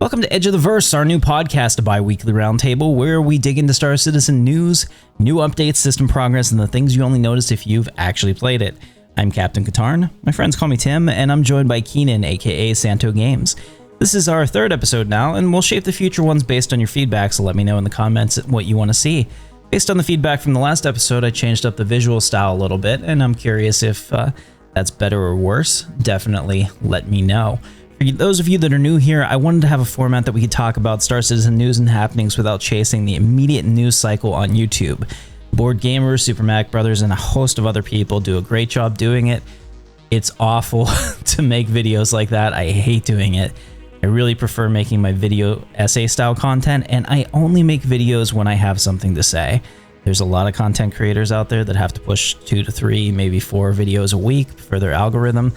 Welcome to Edge of the Verse, our new podcast, a bi-weekly roundtable where we dig into Star Citizen news, new updates, system progress, and the things you only notice if you've actually played it. I'm Captain Katarn, my friends call me Tim, and I'm joined by Keenan, aka Santo Games. This is our third episode now, and we'll shape the future ones based on your feedback, so let me know in the comments what you want to see. Based on the feedback from the last episode, I changed up the visual style a little bit, and I'm curious if that's better or worse. Definitely let me know. For those of you that are new here, I wanted to have a format that we could talk about Star Citizen news and happenings without chasing the immediate news cycle on YouTube. Board Gamers, Super Mac Brothers, and a host of other people do a great job doing it. It's awful to make videos like that. I hate doing it. I really prefer making my video essay style content, and I only make videos when I have something to say. There's a lot of content creators out there that have to push 2 to 3, maybe 4 videos a week for their algorithm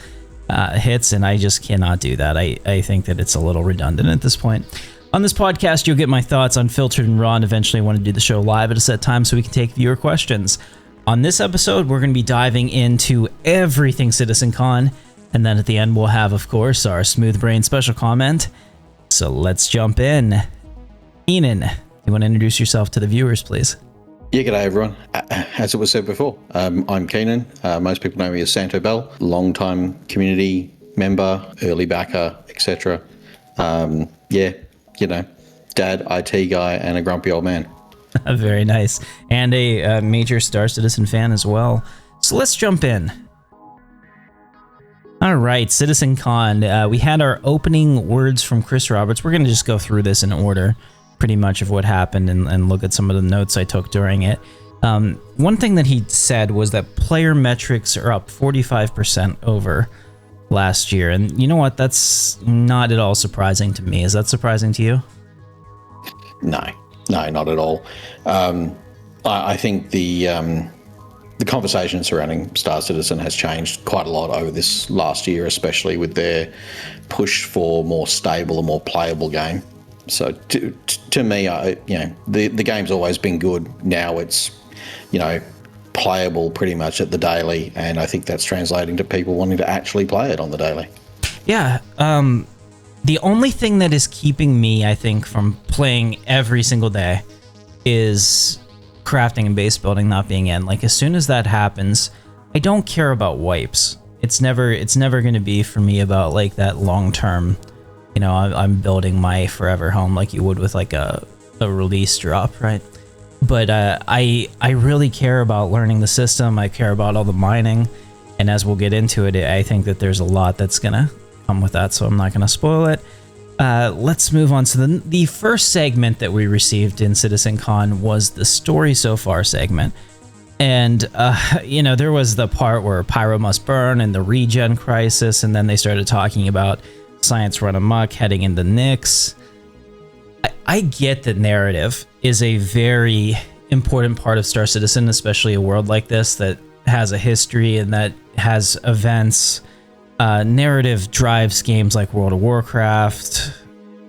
hits, and I just cannot do that. I think that it's a little redundant at this point. On this podcast, you'll get my thoughts unfiltered and raw, and eventually I want to do the show live at a set time so we can take viewer questions. On this episode, we're going to be diving into everything CitizenCon, and then at the end we'll have, of course, our Smooth Brain special comment. So let's jump in. Keenan, you want to introduce yourself to the viewers, please? Yeah, g'day everyone. As it was said before, I'm Keenan. Most people know me as Santo Bell, long-time community member, early backer, etc. Yeah, you know, dad, IT guy, and a grumpy old man. Very nice. And a major Star Citizen fan as well. So let's jump in. All right, CitizenCon. We had our opening words from Chris Roberts. We're going to just go through this in order, pretty much of what happened, and look at some of the notes I took during it. One thing that he said was that player metrics are up 45% over last year. And you know what? That's not at all surprising to me. Is that surprising to you? No, not at all. I think the conversation surrounding Star Citizen has changed quite a lot over this last year, especially with their push for more stable and more playable game. So to me, the game's always been good. Now it's, playable pretty much at the daily, and I think that's translating to people wanting to actually play it on the daily. Yeah. The only thing that is keeping me, I think, from playing every single day is crafting and base building not being in. Like, as soon as that happens, I don't care about wipes. It's never going to be for me about like that long term. I'm building my forever home like you would with like a release drop, right? But I really care about learning the system. I care about all the mining, and as we'll get into it, I think that there's a lot that's gonna come with that, so I'm not gonna spoil it. Let's move on. So the first segment that we received in CitizenCon was the story so far segment. And, there was the part where Pyro must burn and the regen crisis, and then they started talking about science run amok, heading into Nyx. I get that narrative is a very important part of Star Citizen, especially a world like this that has a history and that has events. Narrative drives games like World of Warcraft,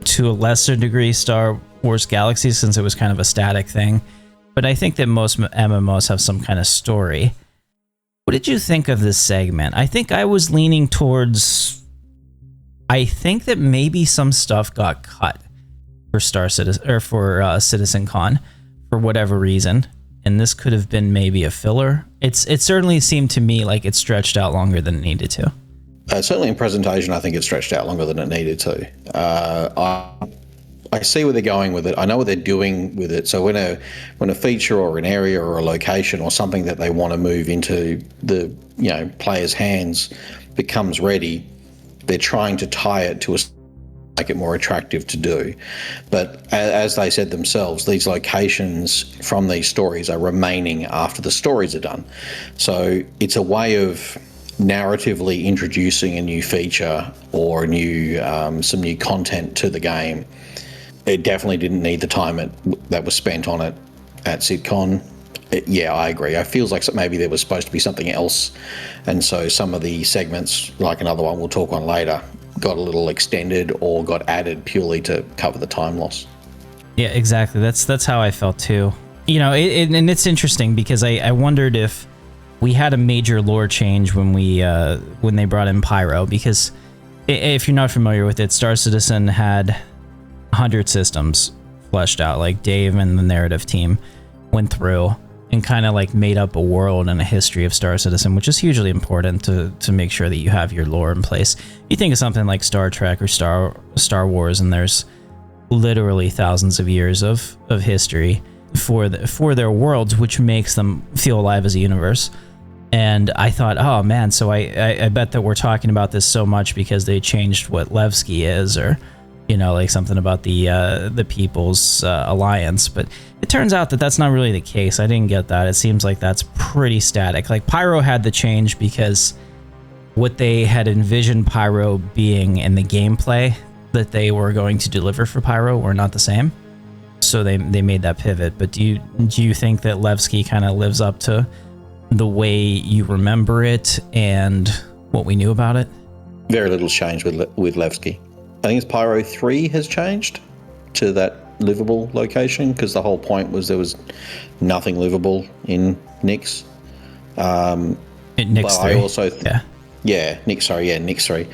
to a lesser degree Star Wars Galaxies, since it was kind of a static thing. But I think that most MMOs have some kind of story. What did you think of this segment? I think I was leaning towards... I think that maybe some stuff got cut for CitizenCon for whatever reason, and this could have been maybe a filler. It certainly seemed to me like it stretched out longer than it needed to. Certainly in presentation, I think it stretched out longer than it needed to. I see where they're going with it. I know what they're doing with it. So when a feature or an area or a location or something that they want to move into the player's hands becomes ready, they're trying to tie it to make it more attractive to do. But as they said themselves, these locations from these stories are remaining after the stories are done. So it's a way of narratively introducing a new feature or some new content to the game. It definitely didn't need the time that was spent on it at CitCon. Yeah, I agree. It feels like maybe there was supposed to be something else, and so some of the segments, like another one we'll talk on later, got a little extended or got added purely to cover the time loss. Yeah, exactly. That's how I felt too. And it's interesting because I wondered if we had a major lore change when they brought in Pyro, because if you're not familiar with it, Star Citizen had 100 systems fleshed out. Like Dave and the narrative team went through and kind of like made up a world and a history of Star Citizen, which is hugely important to make sure that you have your lore in place. You think of something like Star Trek or Star Wars, and there's literally thousands of years of history for their worlds, which makes them feel alive as a universe. And I thought, oh man, so I bet that we're talking about this so much because they changed what Levski is, or like something about the People's Alliance. But it turns out that that's not really the case. I didn't get that. It seems like that's pretty static. Like Pyro had the change because what they had envisioned Pyro being in the gameplay that they were going to deliver for Pyro were not the same. So they made that pivot. But do you think that Levski kind of lives up to the way you remember it and what we knew about it? Very little's changed with Levski. I think it's Pyro 3 has changed to that livable location, because the whole point was there was nothing livable in Nyx. In Nyx 3? I also Nyx 3.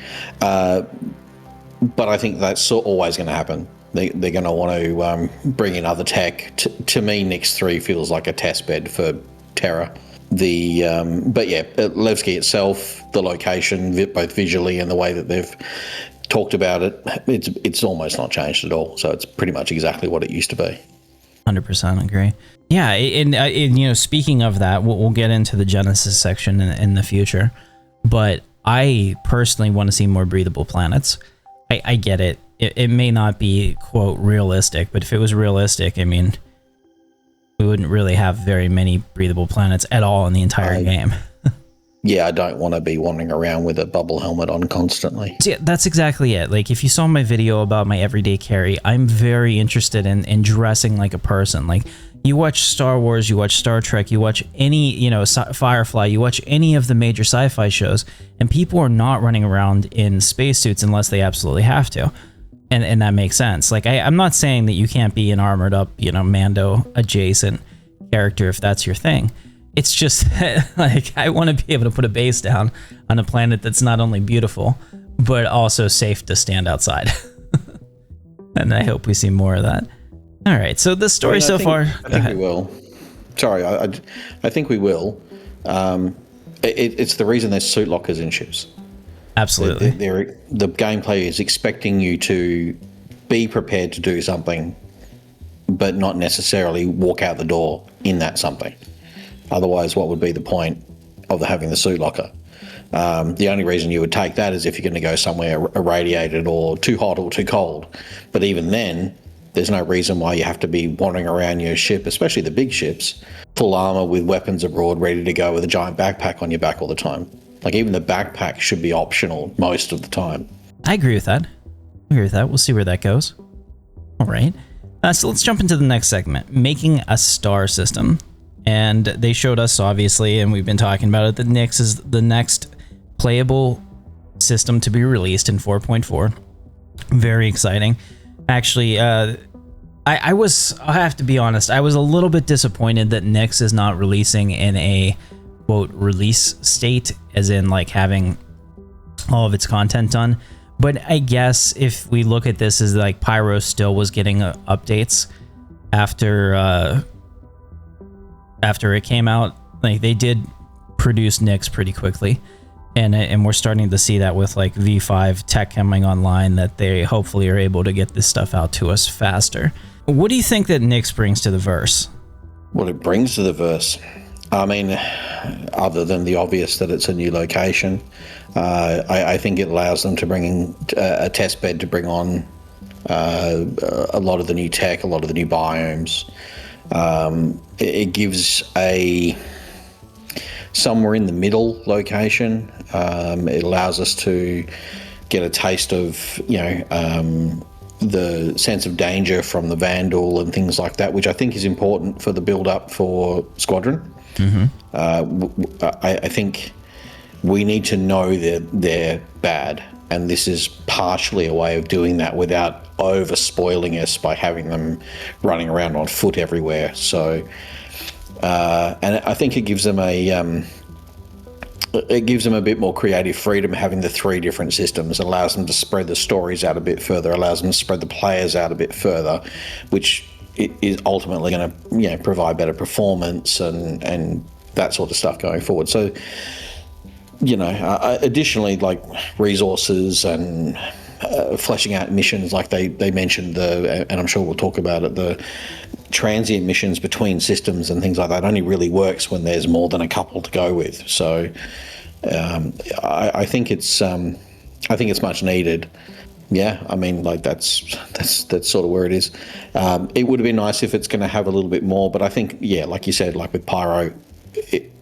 But I think that's always going to happen. They're going to want to bring in other tech. To me, Nyx 3 feels like a test bed for Terra. But yeah, Levski itself, the location, both visually and the way that they've talked about it, it's almost not changed at all. So it's pretty much exactly what it used to be. 100% agree. Yeah, and speaking of that, we'll get into the Genesis section in the future. But I personally want to see more breathable planets. I get it. It may not be, quote, realistic, but if it was realistic, I mean, we wouldn't really have very many breathable planets at all in the entire game. Yeah, I don't want to be wandering around with a bubble helmet on constantly. Yeah, that's exactly it. Like, if you saw my video about my everyday carry, I'm very interested in dressing like a person. Like, you watch Star Wars, you watch Star Trek, you watch any, Firefly, you watch any of the major sci-fi shows, and people are not running around in spacesuits unless they absolutely have to. And that makes sense. Like, I'm not saying that you can't be an armored up, Mando adjacent character if that's your thing. It's just like, I want to be able to put a base down on a planet that's not only beautiful, but also safe to stand outside. And I hope we see more of that. All right. So the story so far. I think we will. Sorry, I think we will. It's the reason there's suit lockers in ships. Absolutely. The gameplay is expecting you to be prepared to do something, but not necessarily walk out the door in that something. Otherwise, what would be the point of having the suit locker? The only reason you would take that is if you're going to go somewhere irradiated or too hot or too cold. But even then, there's no reason why you have to be wandering around your ship, especially the big ships, full armor with weapons abroad, ready to go with a giant backpack on your back all the time. Like, even the backpack should be optional most of the time. I agree with that. We'll see where that goes. All right. So let's jump into the next segment, making a star system. And they showed us, obviously, and we've been talking about it, that Nyx is the next playable system to be released in 4.4. Very exciting. Actually, I have to be honest, I was a little bit disappointed that Nyx is not releasing in a, quote, release state, as in, like, having all of its content done. But I guess if we look at this as, like, Pyro still was getting updates after it came out, like, they did produce Nyx pretty quickly, and we're starting to see that with, like, V5 tech coming online, that they hopefully are able to get this stuff out to us faster. What do you think that Nyx brings to the verse? What it brings to the verse? I mean, other than the obvious that it's a new location, I think it allows them to bring in a test bed to bring on a lot of the new tech, a lot of the new biomes. It gives a somewhere in the middle location. It allows us to get a taste of, the sense of danger from the Vandal and things like that, which I think is important for the build-up for Squadron. Mm-hmm. I think we need to know that they're bad, and this is partially a way of doing that without over-spoiling us by having them running around on foot everywhere. So, and I think it gives them a it gives them a bit more creative freedom having the 3 different systems. It allows them to spread the stories out a bit further, allows them to spread the players out a bit further, which is ultimately going to provide better performance and that sort of stuff going forward. So, additionally, like resources and fleshing out missions, like they mentioned, and I'm sure we'll talk about it, the transient missions between systems and things like that only really works when there's more than a couple to go with. So I think it's much needed. Yeah, I mean, like that's sort of where it is. It would have been nice if it's going to have a little bit more, but I think, yeah, like you said, like with Pyro,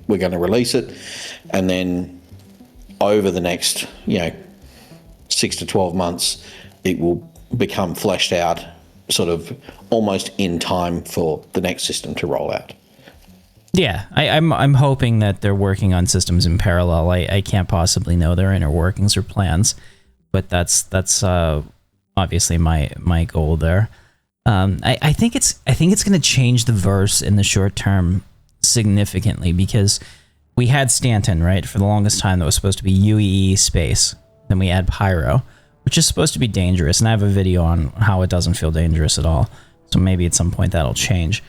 we're going to release it, and then over the next 6 to 12 months, it will become fleshed out, sort of almost in time for the next system to roll out. Yeah, I'm hoping that they're working on systems in parallel. I can't possibly know their inner workings or plans, but that's obviously my goal there. I think it's going to change the verse in the short term significantly, because we had Stanton, right, for the longest time that was supposed to be UEE space. Then we had Pyro, which is supposed to be dangerous, and I have a video on how it doesn't feel dangerous at all. So maybe at some point that'll change.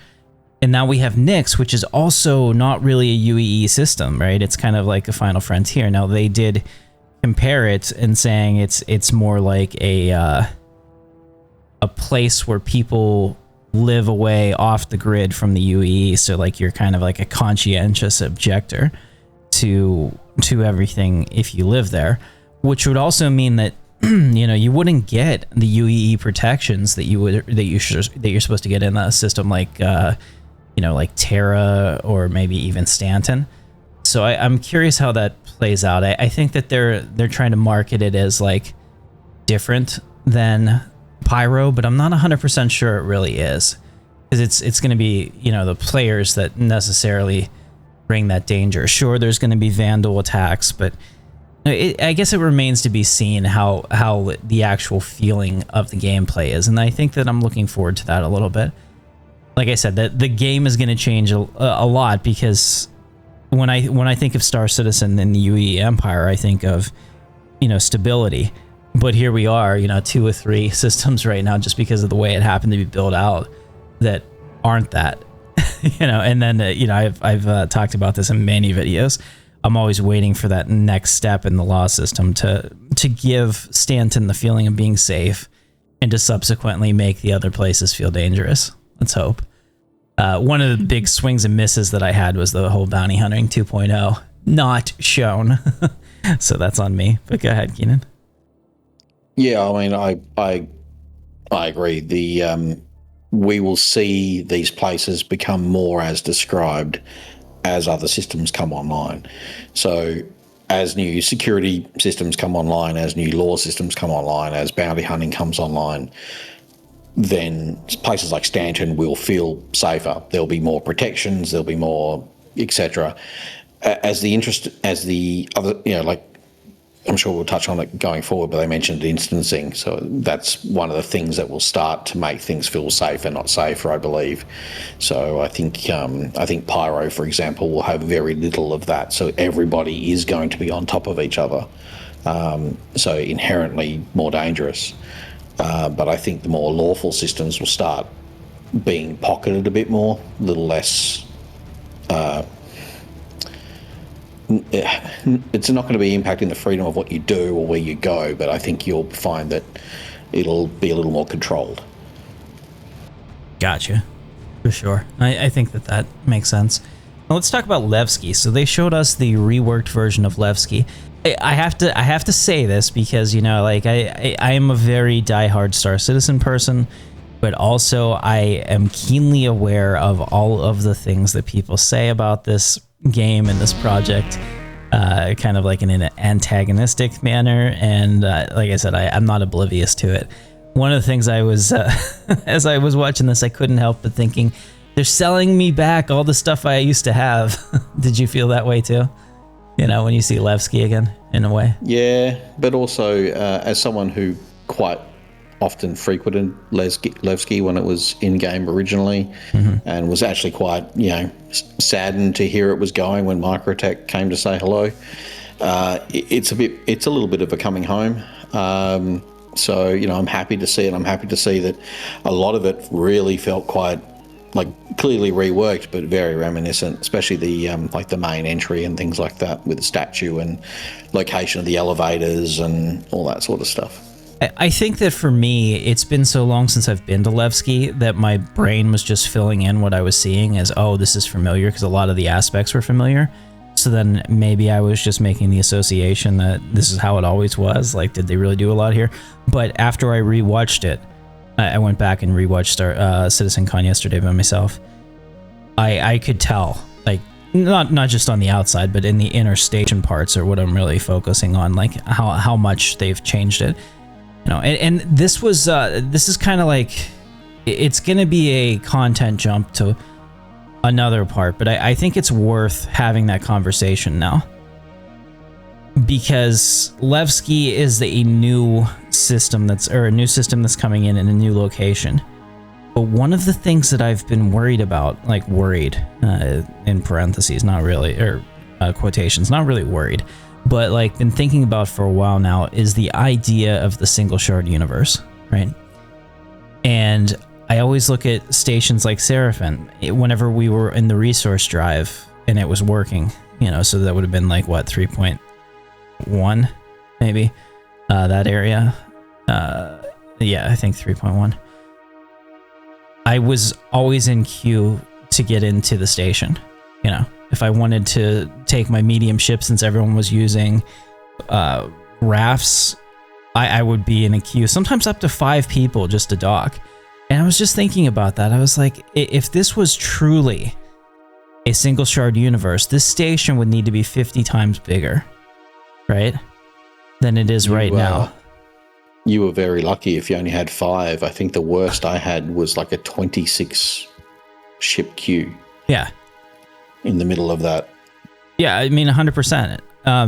And now we have Nyx, which is also not really a UEE system, right? It's kind of like a Final Frontier. Now they did compare it and saying it's more like a place where people live away off the grid from the UEE. So like you're kind of like a conscientious objector to everything if you live there, which would also mean that you wouldn't get the UEE protections that you're supposed to get in a system like like Terra or maybe even Stanton. So I'm curious how that plays out. I think that they're trying to market it as like different than Pyro, but I'm not 100% sure it really is, because it's going to be the players that necessarily bring that danger. Sure, there's going to be vandal attacks, but I guess it remains to be seen how the actual feeling of the gameplay is, and I think that I'm looking forward to that a little bit. Like I said, that the game is going to change a lot, because when I think of Star Citizen and the UE Empire, I think of stability. But here we are, 2 or 3 systems right now, just because of the way it happened to be built out, that aren't that. And then I've talked about this in many videos. I'm always waiting for that next step in the law system to give Stanton the feeling of being safe, and to subsequently make the other places feel dangerous. Let's hope. One of the big swings and misses that I had was the whole bounty hunting 2.0 not shown. So that's on me. But go ahead, Keenan. Yeah, I mean, I agree. We will see these places become more as described as other systems come online. So as new security systems come online, as new law systems come online, as bounty hunting comes online, then places like Stanton will feel safer. There'll be more protections, there'll be more, etc. As the other, like, I'm sure we'll touch on it going forward, but they mentioned instancing. So that's one of the things that will start to make things feel safer, not safer, I believe. So I think Pyro, for example, will have very little of that. So everybody is going to be on top of each other. So inherently more dangerous. But I think the more lawful systems will start being pocketed a bit more, a little less. It's not going to be impacting the freedom of what you do or where you go, but I think you'll find that it'll be a little more controlled. Gotcha. For sure. I think that makes sense. Well, let's talk about Levski. So they showed us the reworked version of Levski. I have to say this because, I am a very diehard Star Citizen person, but also I am keenly aware of all of the things that people say about this game and this project, kind of like in an antagonistic manner. And like I said, I'm not oblivious to it. One of the things I was, as I was watching this, I couldn't help but thinking, they're selling me back all the stuff I used to have. Did you feel that way too? When you see Levski again, in a way? Yeah, but also as someone who quite often frequented Levski when it was in game originally, and was actually quite saddened to hear it was going when Microtech came to say hello. It's a little bit of a coming home. So I'm happy to see it. I'm happy to see that a lot of it really felt quite clearly reworked, but very reminiscent, especially the the main entry and things like that, with the statue and location of the elevators and all that sort of stuff. I think that for me, it's been so long since I've been to Levski that my brain was just filling in what I was seeing as, oh, this is familiar, because a lot of the aspects were familiar. So then maybe I was just making the association that this is how it always was. Did they really do a lot here? But after I rewatched it, I went back and rewatched CitizenCon yesterday by myself. I could tell, not just on the outside, but in the inner station parts are what I'm really focusing on, how much they've changed it. And this was this is kind of it's going to be a content jump to another part, but I think it's worth having that conversation now, because Levski is a new system that's coming in a new location. But one of the things that I've been worried about, in parentheses, not really, or quotations, not really worried, but been thinking about for a while now, is the idea of the single shard universe, right? And I always look at stations like Seraphim, whenever we were in the resource drive and it was working, so that would have been 3.1, maybe, that area. Yeah, I think 3.1. I was always in queue to get into the station, if I wanted to take my medium ship, since everyone was using rafts, I would be in a queue, sometimes up to 5 people just to dock. And I was just thinking about that. I was like, if this was truly a single shard universe, this station would need to be 50 times bigger, right, than it is right now. You were very lucky if you only had 5. I think the worst I had was a 26 ship queue. Yeah. In the middle of that. Yeah, I mean 100%.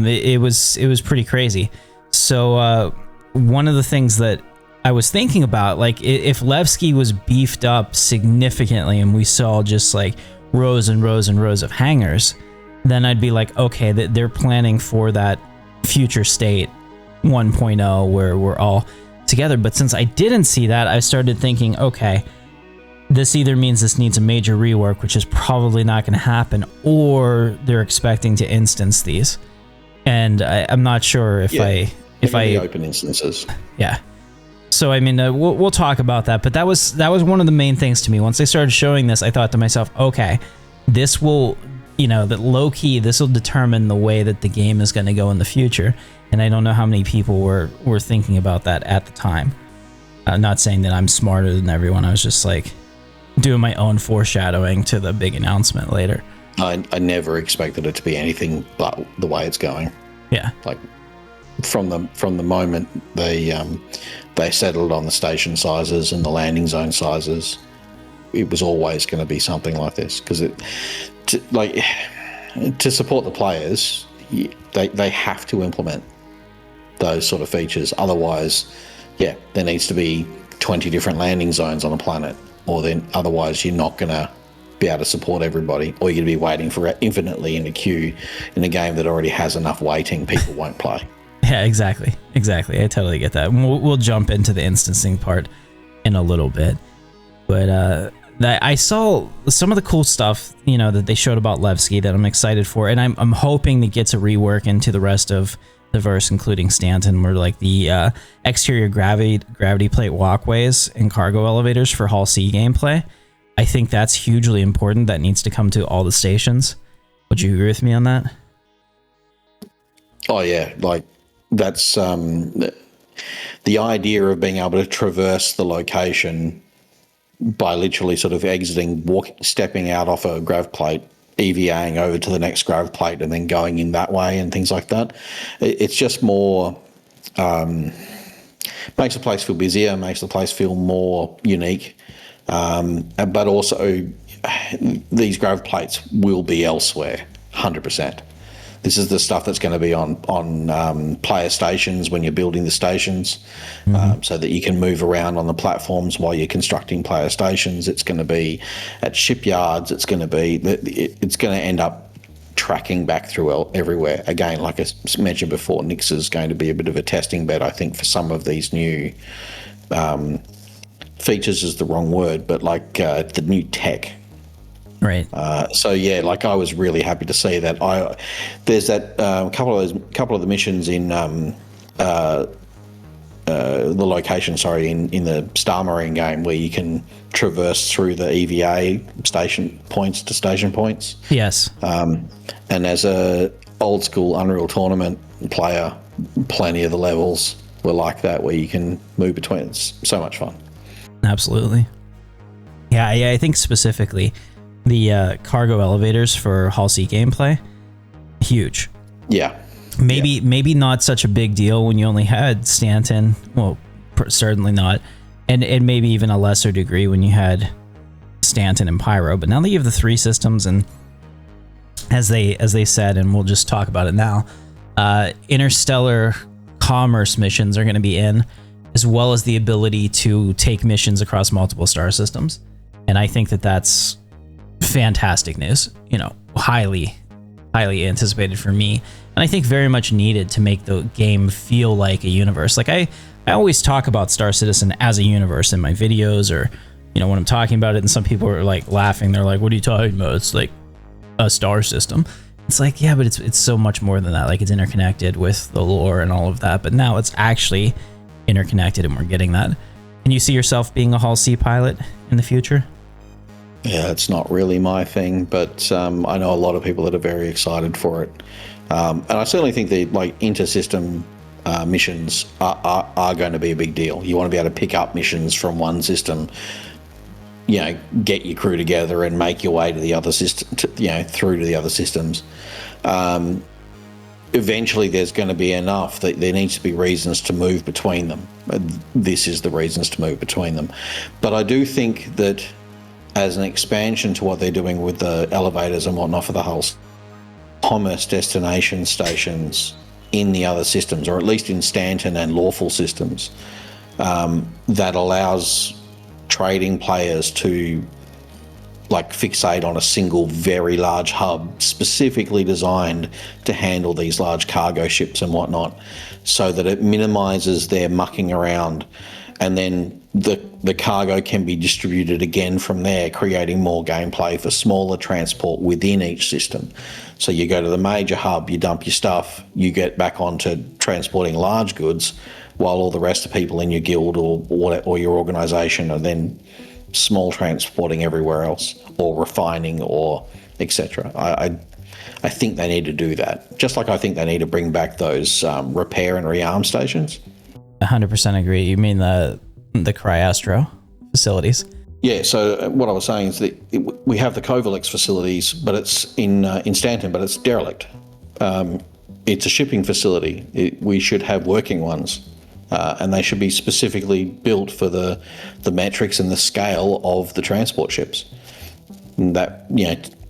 It was pretty crazy. So one of the things that I was thinking about, if Levski was beefed up significantly and we saw just rows and rows and rows of hangars, then I'd be okay, that they're planning for that future state 1.0 where we're all together. But since I didn't see that, I started thinking, okay, this either means this needs a major rework, which is probably not going to happen, or they're expecting to instance these. And I'm not sure if I open instances. Yeah. So I mean, we'll talk about that. But that was one of the main things to me. Once they started showing this, I thought to myself, okay, this will, that low key, this will determine the way that the game is going to go in the future. And I don't know how many people were thinking about that at the time. Not saying that I'm smarter than everyone. I was just doing my own foreshadowing to the big announcement later. I never expected it to be anything but the way it's going. Yeah. From the moment they settled on the station sizes and the landing zone sizes, it was always going to be something like this, because to support the players, they have to implement those sort of features. Otherwise, there needs to be 20 different landing zones on a planet, or then otherwise you're not going to be able to support everybody, or you're going to be waiting for infinitely in a queue in a game that already has enough waiting. People won't play. Yeah, exactly. I totally get that. We'll jump into the instancing part in a little bit, but I saw some of the cool stuff, that they showed about Levski that I'm excited for, and I'm hoping that gets a rework into the rest of the verse, including Stanton, where the exterior gravity plate walkways and cargo elevators for Hull C gameplay. I think that's hugely important. That needs to come to all the stations. Would you agree with me on that? Oh yeah, that's the idea of being able to traverse the location by literally sort of stepping out off a grav plate, EVAing over to the next grav plate, and then going in that way and things like that. It's just more makes the place feel busier, makes the place feel more unique. But also, these grav plates will be elsewhere, 100%. This is the stuff that's going to be on player stations when you're building the stations, so that you can move around on the platforms while you're constructing player stations. It's going to be at shipyards. It's going to end up tracking back through everywhere. Again, like I mentioned before, Nix is going to be a bit of a testing bed, I think, for some of these new features is the wrong word, but like the new tech. Right. So yeah, like I was really happy to see that. There's that couple of the missions in the location, in the Star Marine game where you can traverse through the EVA station points to station points. Yes. And as a old school Unreal Tournament player, plenty of the levels were like that, where you can move between. It's so much fun. Absolutely. Yeah, I think specifically the cargo elevators for Hull C gameplay, huge. Yeah. Maybe not such a big deal when you only had Stanton. Well, certainly not. And maybe even a lesser degree when you had Stanton and Pyro. But now that you have the three systems, and as they said, and we'll just talk about it now, interstellar commerce missions are going to be in, as well as the ability to take missions across multiple star systems. And I think that that's fantastic news. Highly anticipated for me, and I think very much needed to make the game feel like a universe. Like I always talk about Star Citizen as a universe in my videos, or when I'm talking about it, and some people are like laughing. They're like, "What are you talking about? It's like a star system." It's like, yeah, but it's so much more than that. Like, it's interconnected with the lore and all of that, but now it's actually interconnected, and we're getting that. Can you see yourself being a Hull C pilot in the future? Yeah, it's not really my thing, but I know a lot of people that are very excited for it. And I certainly think the inter-system missions are going to be a big deal. You want to be able to pick up missions from one system, get your crew together and make your way to the other system, through to the other systems. Eventually, there's going to be enough that there needs to be reasons to move between them. This is the reasons to move between them. But I do think that as an expansion to what they're doing with the elevators and whatnot for the whole commerce destination stations in the other systems, or at least in Stanton and lawful systems, that allows trading players to fixate on a single very large hub specifically designed to handle these large cargo ships and whatnot, so that it minimizes their mucking around, and then the cargo can be distributed again from there, creating more gameplay for smaller transport within each system. So you go to the major hub, you dump your stuff, you get back onto transporting large goods, while all the rest of the people in your guild or your organisation are then small transporting everywhere else, or refining, or etc. I think they need to do that. Just like I think they need to bring back those repair and rearm stations. 100% agree. You mean the Astro facilities? Yeah, so what I was saying is that we have the Covalex facilities, but it's in Stanton, but it's derelict. It's a shipping facility. We should have working ones, and they should be specifically built for the metrics and the scale of the transport ships. And that,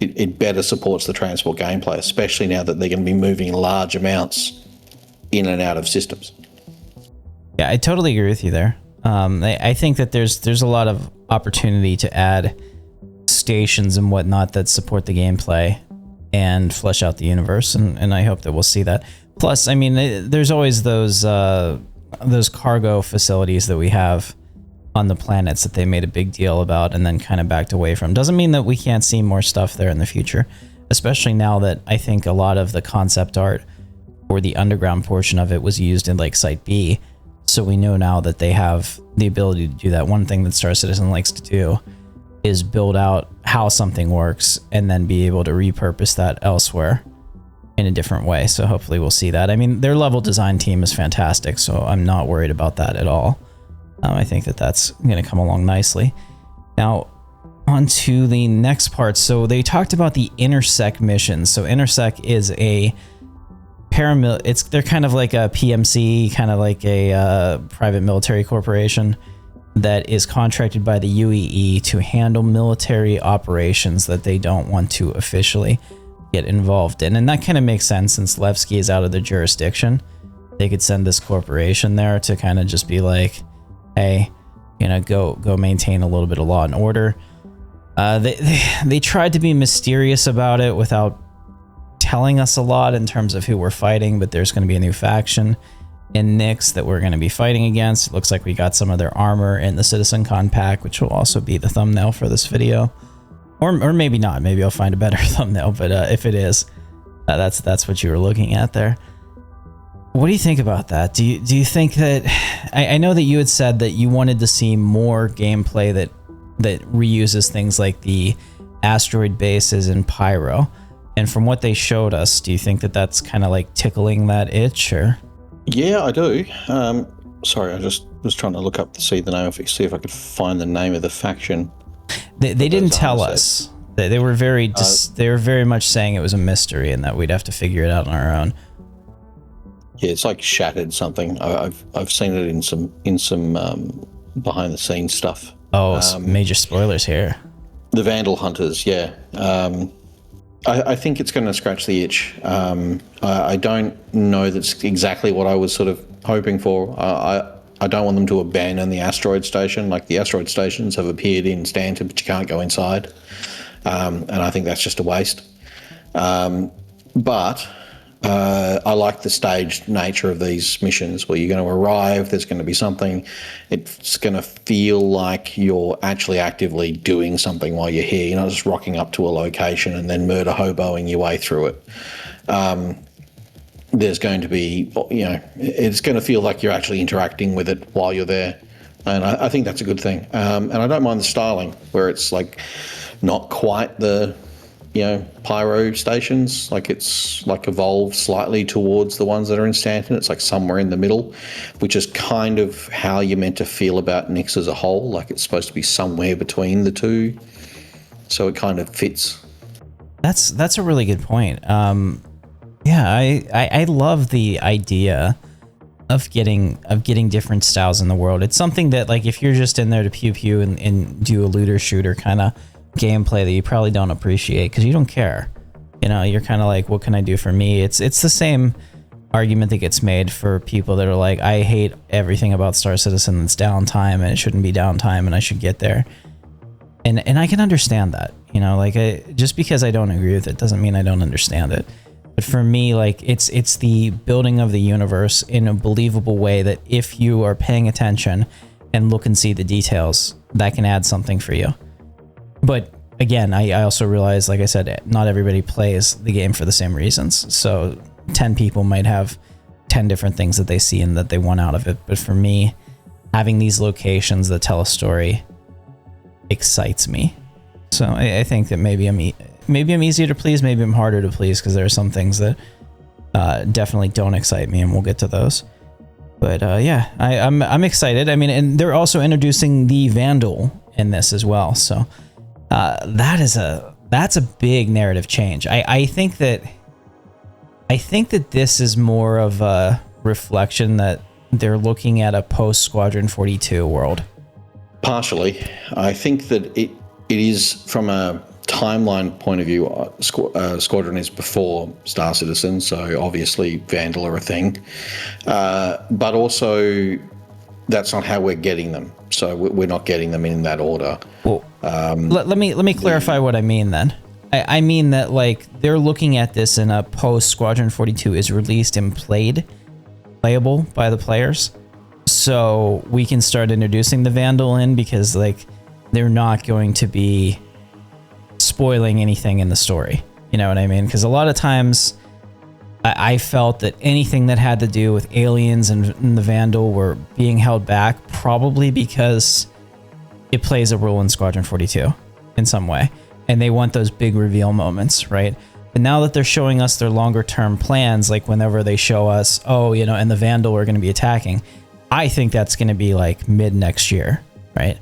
it better supports the transport gameplay, especially now that they're going to be moving large amounts in and out of systems. Yeah, I totally agree with you there. I think that there's a lot of opportunity to add stations and whatnot that support the gameplay and flesh out the universe, and I hope that we'll see that. Plus, I mean, there's always those cargo facilities that we have on the planets that they made a big deal about and then kind of backed away from. Doesn't mean that we can't see more stuff there in the future, especially now that I think a lot of the concept art for the underground portion of it was used in Site B. So we know now that they have the ability to do that. One thing that Star Citizen likes to do is build out how something works and then be able to repurpose that elsewhere in a different way. So hopefully we'll see that. I mean, their level design team is fantastic, so I'm not worried about that at all. I think that that's going to come along nicely. Now, on to the next part. So they talked about the Intersec missions. So Intersec is a they're kind of like a PMC, kind of like a private military corporation that is contracted by the UEE to handle military operations that they don't want to officially get involved in. And that kind of makes sense since Levski is out of their jurisdiction. They could send this corporation there to kind of just be like, hey, you know, go maintain a little bit of law and order. They tried to be mysterious about it without telling us a lot in terms of who we're fighting, but there's going to be a new faction in Nyx that we're going to be fighting against. It looks like we got some of their armor in the CitizenCon pack, which will also be the thumbnail for this video. Or maybe not. Maybe I'll find a better thumbnail, but if it is, that's what you were looking at there. What do you think about that? Do you think that... I know that you had said that you wanted to see more gameplay that reuses things like the asteroid bases and Pyro. And from what they showed us, do you think that that's kind of like tickling that itch, or? Yeah, I do. Sorry, I just was trying to look up to see the name, see if I could find the name of the faction. They didn't tell us. They were very much saying it was a mystery and that we'd have to figure it out on our own. Yeah, it's like Shattered something. I've seen it in some behind the scenes stuff. Oh, major spoilers here. The Vandal Hunters, yeah. I think it's going to scratch the itch. I don't know that's exactly what I was sort of hoping for. I don't want them to abandon the asteroid station. Like, the asteroid stations have appeared in Stanton, but you can't go inside. And I think that's just a waste. But I like the staged nature of these missions where you're going to arrive, there's going to be something, it's going to feel like you're actually actively doing something while you're here. You're not just rocking up to a location and then murder hoboing your way through it. There's going to be, you know, it's going to feel like you're actually interacting with it while you're there. And I think that's a good thing. And I don't mind the styling where it's like not quite the, you know, Pyro stations, like it's like evolved slightly towards the ones that are in Stanton. It's like somewhere in the middle, which is kind of how you're meant to feel about Nyx as a whole. Like, it's supposed to be somewhere between the two, so it kind of fits. That's a really good point. Yeah, I love the idea of getting different styles in the world. It's something that, like, if you're just in there to pew pew and do a looter shooter kind of gameplay, that you probably don't appreciate because you don't care. You know, you're kind of like, what can I do for me? It's the same argument that gets made for people that are like, I hate everything about Star Citizen that's downtime and it shouldn't be downtime and I should get there. And I can understand that, you know, like, just because I don't agree with it doesn't mean I don't understand it. But for me, like, it's the building of the universe in a believable way that if you are paying attention and look and see the details, that can add something for you. But again, I also realize, like I said, not everybody plays the game for the same reasons. So 10 people might have 10 different things that they see and that they want out of it. But for me, having these locations that tell a story excites me. So I think that maybe I'm easier to please, maybe I'm harder to please, because there are some things that definitely don't excite me, and we'll get to those. But yeah, I'm excited. I mean, and they're also introducing the Vandal in this as well. So that's a big narrative change. I think that this is more of a reflection that they're looking at a post Squadron 42 world. Partially, I think that it is, from a timeline point of view, Squadron is before Star Citizen, so obviously Vandal are a thing. But also, that's not how we're getting them. So we're not getting them in that order. Well, let me clarify what I mean then. I mean that, like, they're looking at this in a post Squadron 42 is released and playable by the players. So we can start introducing the Vandal in, because, like, they're not going to be spoiling anything in the story. You know what I mean? Because a lot of times I felt that anything that had to do with aliens and the Vandal were being held back, probably because it plays a role in Squadron 42 in some way. And they want those big reveal moments, right? But now that they're showing us their longer term plans, like whenever they show us, oh, you know, and the Vandal are going to be attacking, I think that's going to be like mid next year, right?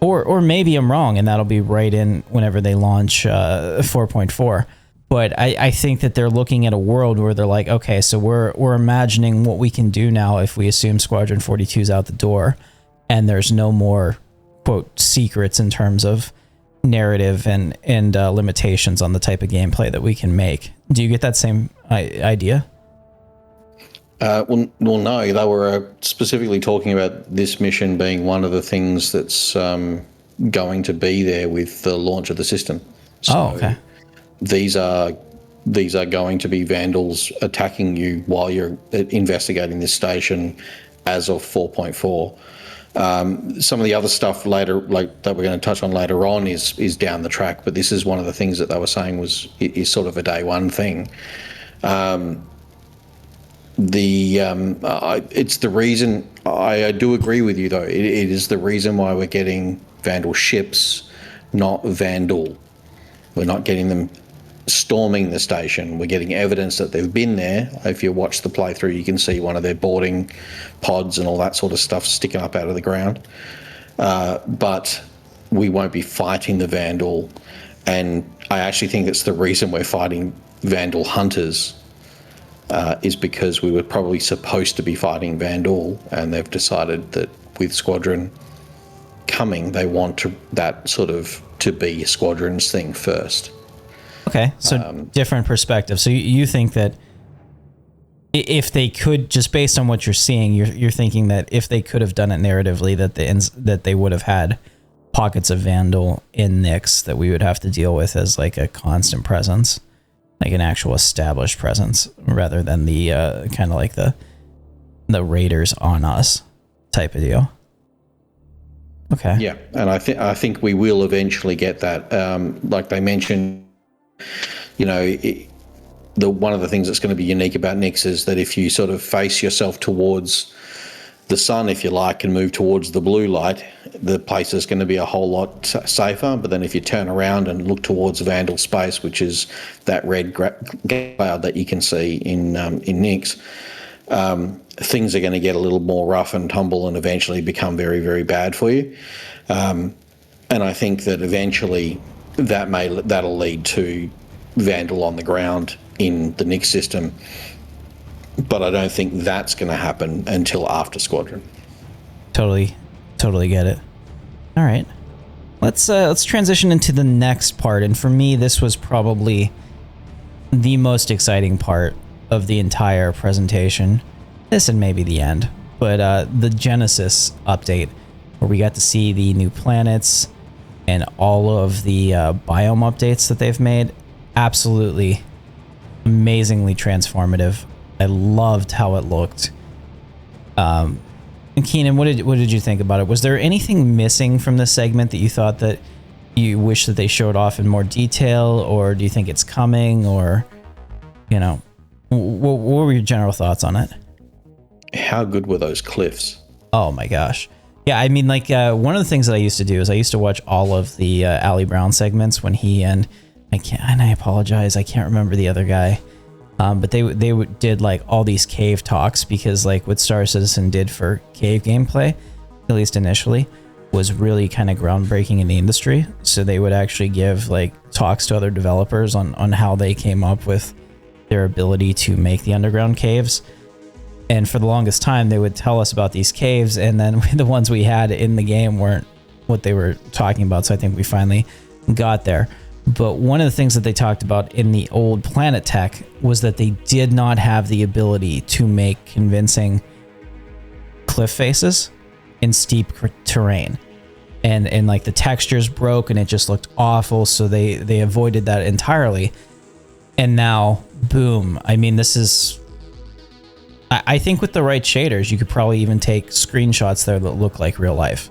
Or maybe I'm wrong, and that'll be right in whenever they launch 4.4. But I think that they're looking at a world where they're like, okay, so we're imagining what we can do now if we assume Squadron 42's out the door, and there's no more, quote, secrets in terms of narrative and limitations on the type of gameplay that we can make. Do you get that same idea? Well, no. They were specifically talking about this mission being one of the things that's going to be there with the launch of the system. So okay. These are going to be vandals attacking you while you're investigating this station as of 4.4. Some of the other stuff later, like that we're going to touch on later on, is down the track. But this is one of the things that they were saying is sort of a day one thing. It's the reason. I do agree with you though. It is the reason why we're getting vandal ships, not vandal. We're not getting them storming the station. We're getting evidence that they've been there. If you watch the playthrough, you can see one of their boarding pods and all that sort of stuff sticking up out of the ground. But we won't be fighting the vandal. And I actually think it's the reason we're fighting vandal hunters is because we were probably supposed to be fighting vandal, and they've decided that with Squadron coming, they want that sort of to be Squadron's thing first. Okay, so different perspective. So you think that if they could, just based on what you're seeing, you're thinking that if they could have done it narratively, that they would have had pockets of vandal in Nyx that we would have to deal with as like a constant presence, like an actual established presence, rather than the kind of like the raiders on us type of deal. Okay. Yeah, and I think we will eventually get that. Like they mentioned, you know, one of the things that's going to be unique about Nyx is that if you sort of face yourself towards the sun, if you like, and move towards the blue light, the place is going to be a whole lot safer. But then if you turn around and look towards Vandal space, which is that red cloud that you can see in Nyx, things are going to get a little more rough and tumble and eventually become very, very bad for you. And I think that eventually that'll lead to Vandal on the ground in the Nyx system. But I don't think that's going to happen until after Squadron. Totally get it. All right, let's transition into the next part. And for me, this was probably the most exciting part of the entire presentation. This and maybe the end, but the Genesis update, where we got to see the new planets and all of the biome updates that they've made. Absolutely amazingly transformative. I loved how it looked. And Keenan, what did you think about it? Was there anything missing from this segment that you thought that you wish that they showed off in more detail, or do you think it's coming, or, you know, what were your general thoughts on it? How good were those cliffs? Oh my gosh. Yeah, I mean, like, one of the things that I used to do is I used to watch all of the Ali Brown segments when he and I apologize, I can't remember the other guy. But they did like all these cave talks, because like what Star Citizen did for cave gameplay, at least initially, was really kind of groundbreaking in the industry. So they would actually give like talks to other developers on how they came up with their ability to make the underground caves. And for the longest time, they would tell us about these caves, and then the ones we had in the game weren't what they were talking about. So I think we finally got there. But one of the things that they talked about in the old Planet Tech was that they did not have the ability to make convincing cliff faces in steep terrain. And like the textures broke and it just looked awful. So they avoided that entirely. And now, boom. I mean, this is... I think with the right shaders, you could probably even take screenshots there that look like real life.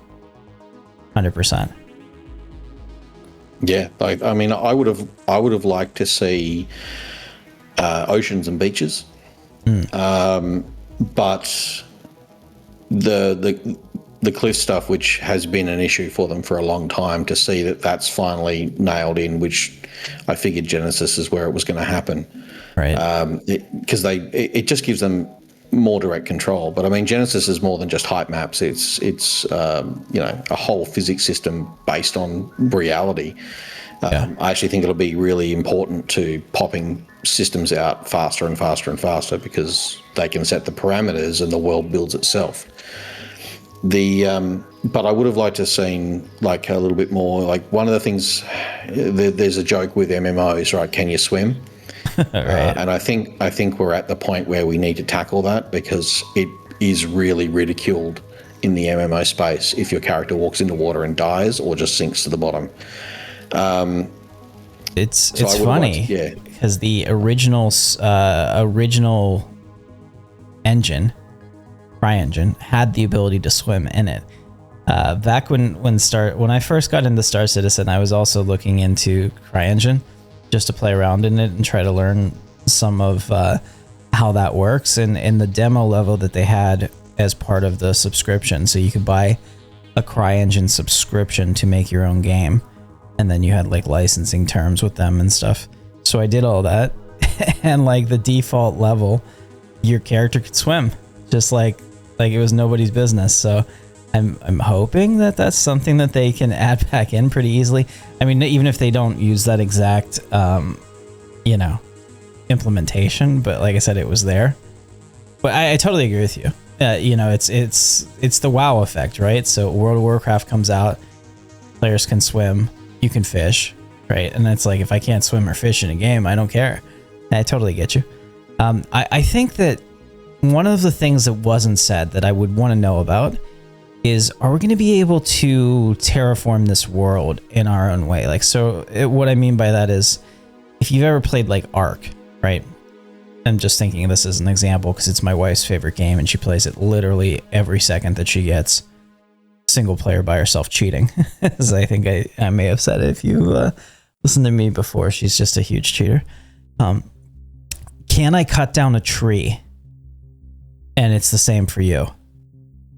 100%. Yeah, I mean, I would have liked to see oceans and beaches, but the cliff stuff, which has been an issue for them for a long time, to see that's finally nailed in, which I figured Genesis is where it was going to happen, right? Because it just gives them more direct control. But I mean, Genesis is more than just height maps. It's you know, a whole physics system based on reality. I actually think it'll be really important to popping systems out faster and faster and faster, because they can set the parameters and the world builds itself. But I would have liked to have seen like a little bit more. Like one of the things, there's a joke with MMOs, right? Can you swim? Right. And I think we're at the point where we need to tackle that, because it is really ridiculed in the MMO space if your character walks into water and dies or just sinks to the bottom. It's funny, because the original engine, CryEngine, had the ability to swim in it. Back when I first got into Star Citizen, I was also looking into CryEngine just to play around in it and try to learn some of how that works. And in the demo level that they had as part of the subscription, so you could buy a CryEngine subscription to make your own game, and then you had like licensing terms with them and stuff. So I did all that, and like the default level, your character could swim just like it was nobody's business. So I'm hoping that that's something that they can add back in pretty easily. I mean, even if they don't use that exact implementation, but like I said, it was there. But I totally agree with you. It's the WoW effect, right? So World of Warcraft comes out, players can swim, you can fish, right? And it's like, if I can't swim or fish in a game, I don't care. I totally get you. I think that one of the things that wasn't said that I would want to know about is, are we going to be able to terraform this world in our own way? Like, so what I mean by that is, if you've ever played like Ark, right? I'm just thinking of this as an example because it's my wife's favorite game and she plays it literally every second that she gets, single player by herself, cheating. As I think I may have said it if you listened to me before. She's just a huge cheater. Can I cut down a tree? And it's the same for you.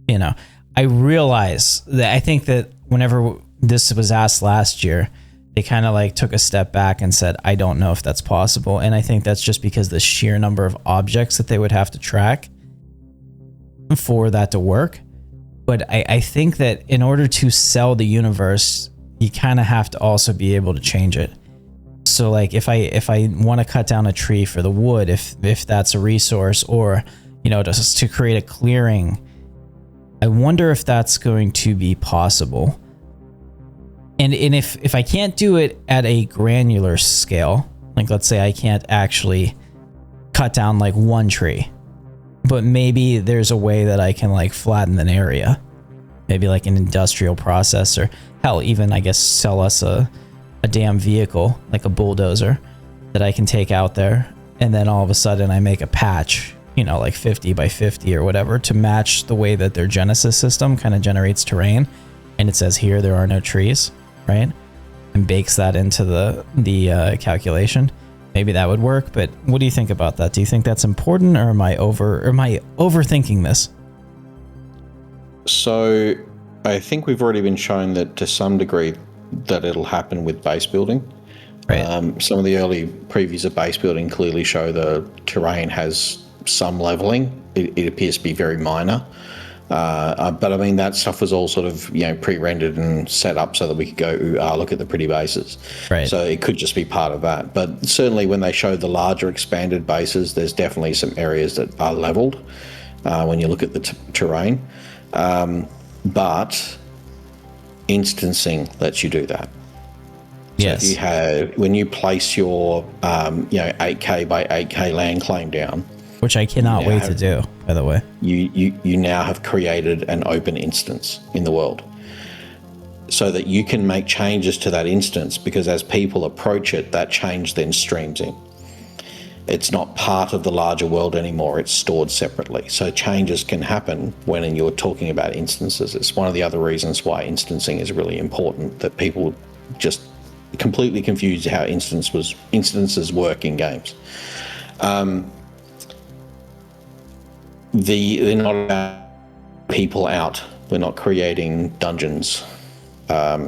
You know, I realize that I think that whenever this was asked last year, they kind of like took a step back and said, I don't know if that's possible. And I think that's just because the sheer number of objects that they would have to track for that to work. But I think that in order to sell the universe, you kind of have to also be able to change it. So like if I want to cut down a tree for the wood, if that's a resource, or, you know, just to create a clearing, I wonder if that's going to be possible. And if I can't do it at a granular scale, like let's say I can't actually cut down like one tree, but maybe there's a way that I can like flatten an area, maybe like an industrial process, or hell, even I guess sell us a damn vehicle, like a bulldozer that I can take out there. And then all of a sudden I make a patch, you know, like 50 by 50 or whatever, to match the way that their Genesis system kind of generates terrain. And it says here, there are no trees, right? And bakes that into the calculation. Maybe that would work, but what do you think about that? Do you think that's important, or am I overthinking this? So I think we've already been shown that to some degree that it'll happen with base building. Right. Some of the early previews of base building clearly show the terrain has some leveling. It appears to be very minor. But I mean, that stuff was all sort of, you know, pre-rendered and set up so that we could go, look at the pretty bases. Right. So it could just be part of that. But certainly when they show the larger expanded bases, there's definitely some areas that are leveled when you look at the terrain. But instancing lets you do that. Yes. So when you place your, 8K by 8K land claim down, which I cannot wait to do, by the way. You now have created an open instance in the world so that you can make changes to that instance, because as people approach it, that change then streams in. It's not part of the larger world anymore. It's stored separately. So changes can happen when you're talking about instances. It's one of the other reasons why instancing is really important, that people just completely confuse how instances work in games. They're not about people out. We're not creating dungeons. But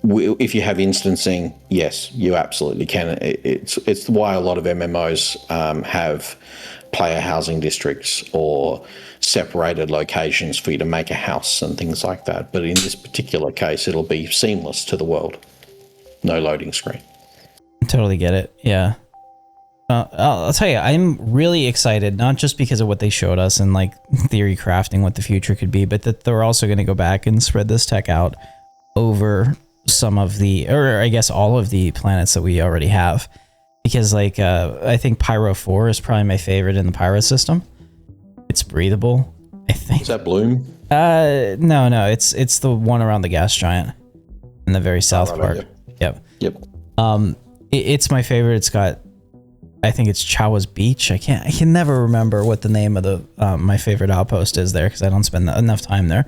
if you have instancing, yes, you absolutely can. It's why a lot of MMOs have player housing districts or separated locations for you to make a house and things like that. But in this particular case, it'll be seamless to the world. No loading screen. I totally get it. Yeah. I'll tell you, I'm really excited, not just because of what they showed us and like theory crafting what the future could be, but that they're also going to go back and spread this tech out over some of the, or I guess all of the planets that we already have. Because like, I think Pyro 4 is probably my favorite in the Pyro system. It's breathable, I think. Is that Bloom? No, it's the one around the gas giant in the very south part. Yep. It's my favorite. It's got, I think it's Chawa's Beach. I can never remember what the name of the my favorite outpost is there because I don't spend enough time there.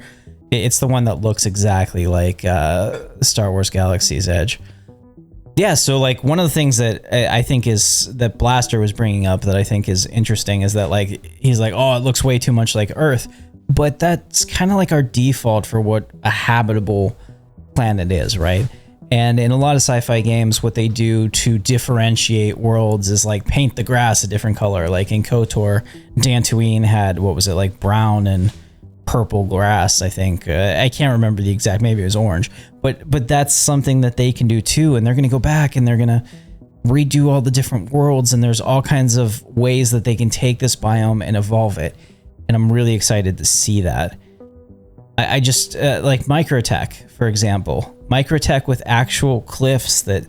It's the one that looks exactly like Star Wars Galaxies Edge. Yeah, so like one of the things that I think is that Blaster was bringing up that I think is interesting is that like he's like, oh, it looks way too much like Earth, but that's kind of like our default for what a habitable planet is, right? And in a lot of sci-fi games, what they do to differentiate worlds is like paint the grass a different color. Like in KOTOR, Dantooine had, what was it, like brown and purple grass, I think. I can't remember the exact, maybe it was orange. But that's something that they can do too. And they're going to go back and they're going to redo all the different worlds. And there's all kinds of ways that they can take this biome and evolve it. And I'm really excited to see that. I just, like Microtech, for example. Microtech with actual cliffs that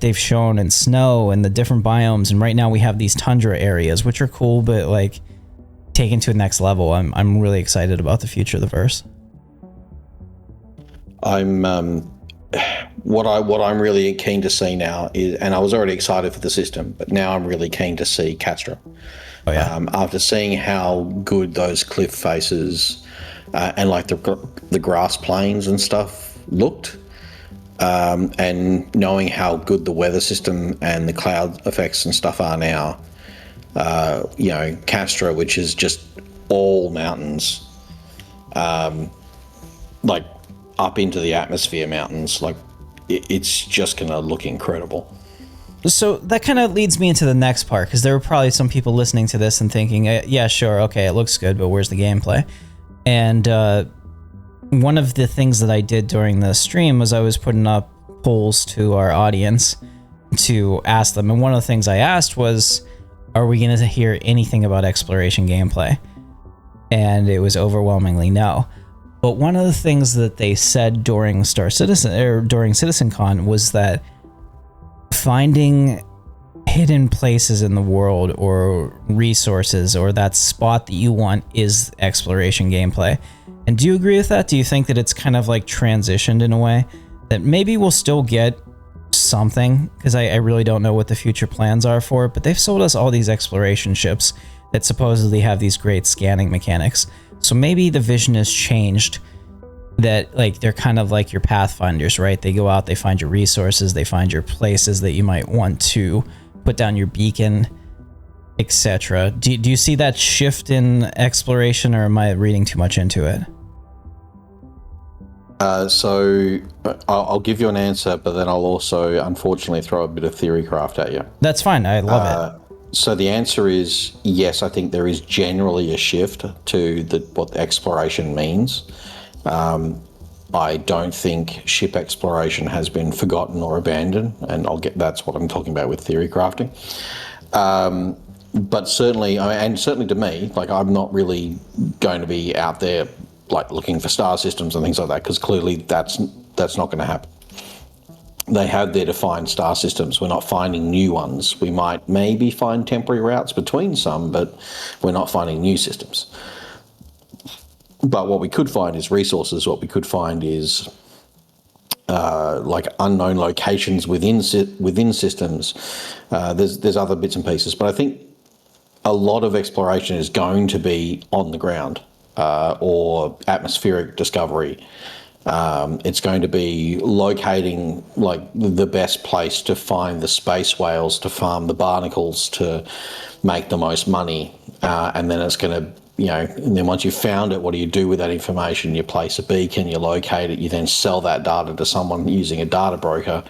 they've shown and snow and the different biomes. And right now we have these tundra areas, which are cool, but like taken to the next level. I'm really excited about the future of the verse. I'm what I'm really keen to see now is, and I was already excited for the system, but now I'm really keen to see Castro. Oh yeah. After seeing how good those cliff faces and like the grass plains and stuff looked, and knowing how good the weather system and the cloud effects and stuff are now, you know, Castro, which is just all mountains, like up into the atmosphere mountains, like it's just gonna look incredible. So that kind of leads me into the next part, because there were probably some people listening to this and thinking, yeah, sure, okay, it looks good, but where's the gameplay? And one of the things that I did during the stream was I was putting up polls to our audience to ask them. And one of the things I asked was, are we going to hear anything about exploration gameplay? And it was overwhelmingly no. But one of the things that they said during during CitizenCon was that finding hidden places in the world or resources or that spot that you want is exploration gameplay. And do you agree with that? Do you think that it's kind of like transitioned in a way that maybe we'll still get something? Because I really don't know what the future plans are for it, but they've sold us all these exploration ships that supposedly have these great scanning mechanics. So maybe the vision has changed, that like they're kind of like your pathfinders, right? They go out, they find your resources, they find your places that you might want to put down your beacon, etc. Do you see that shift in exploration, or am I reading too much into it? So I'll give you an answer, but then I'll also unfortunately throw a bit of theory craft at you. That's fine. I love it. So the answer is yes. I think there is generally a shift to what the exploration means. I don't think ship exploration has been forgotten or abandoned, and that's what I'm talking about with theory crafting. But certainly, and certainly to me, like I'm not really going to be out there like looking for star systems and things like that, because clearly that's not going to happen. They have their defined star systems. We're not finding new ones. We might maybe find temporary routes between some, but we're not finding new systems. But what we could find is resources. What we could find is like unknown locations within systems. There's other bits and pieces, but I think a lot of exploration is going to be on the ground or atmospheric discovery. It's going to be locating like the best place to find the space whales, to farm the barnacles, to make the most money, and then it's going to, and then once you've found it, what do you do with that information? You place a beacon, you locate it, you then sell that data to someone using a data broker,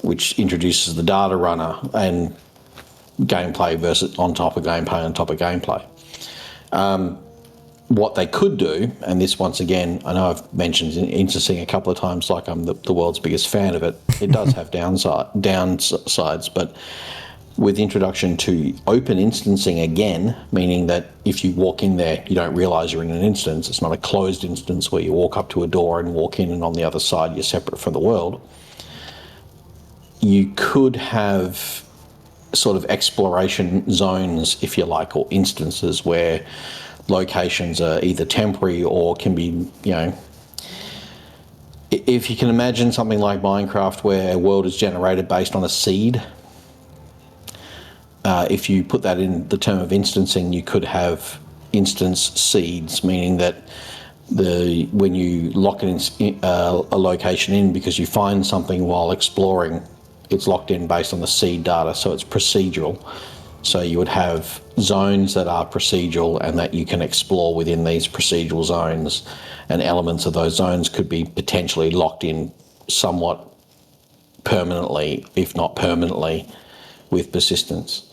which introduces the data runner and gameplay versus on top of gameplay on top of gameplay. What they could do, and this once again, I know I've mentioned Interesting a couple of times, like I'm the world's biggest fan of it. It does have downsides, but with introduction to open instancing again, meaning that if you walk in there, you don't realize you're in an instance. It's not a closed instance where you walk up to a door and walk in and on the other side you're separate from the world. You could have sort of exploration zones, if you like, or instances where locations are either temporary or can be, if you can imagine something like Minecraft where a world is generated based on a seed, if you put that in the term of instancing, you could have instance seeds, meaning that when you lock a location in because you find something while exploring, it's locked in based on the seed data, so it's procedural. So you would have zones that are procedural and that you can explore within these procedural zones, and elements of those zones could be potentially locked in somewhat permanently, if not permanently, with persistence.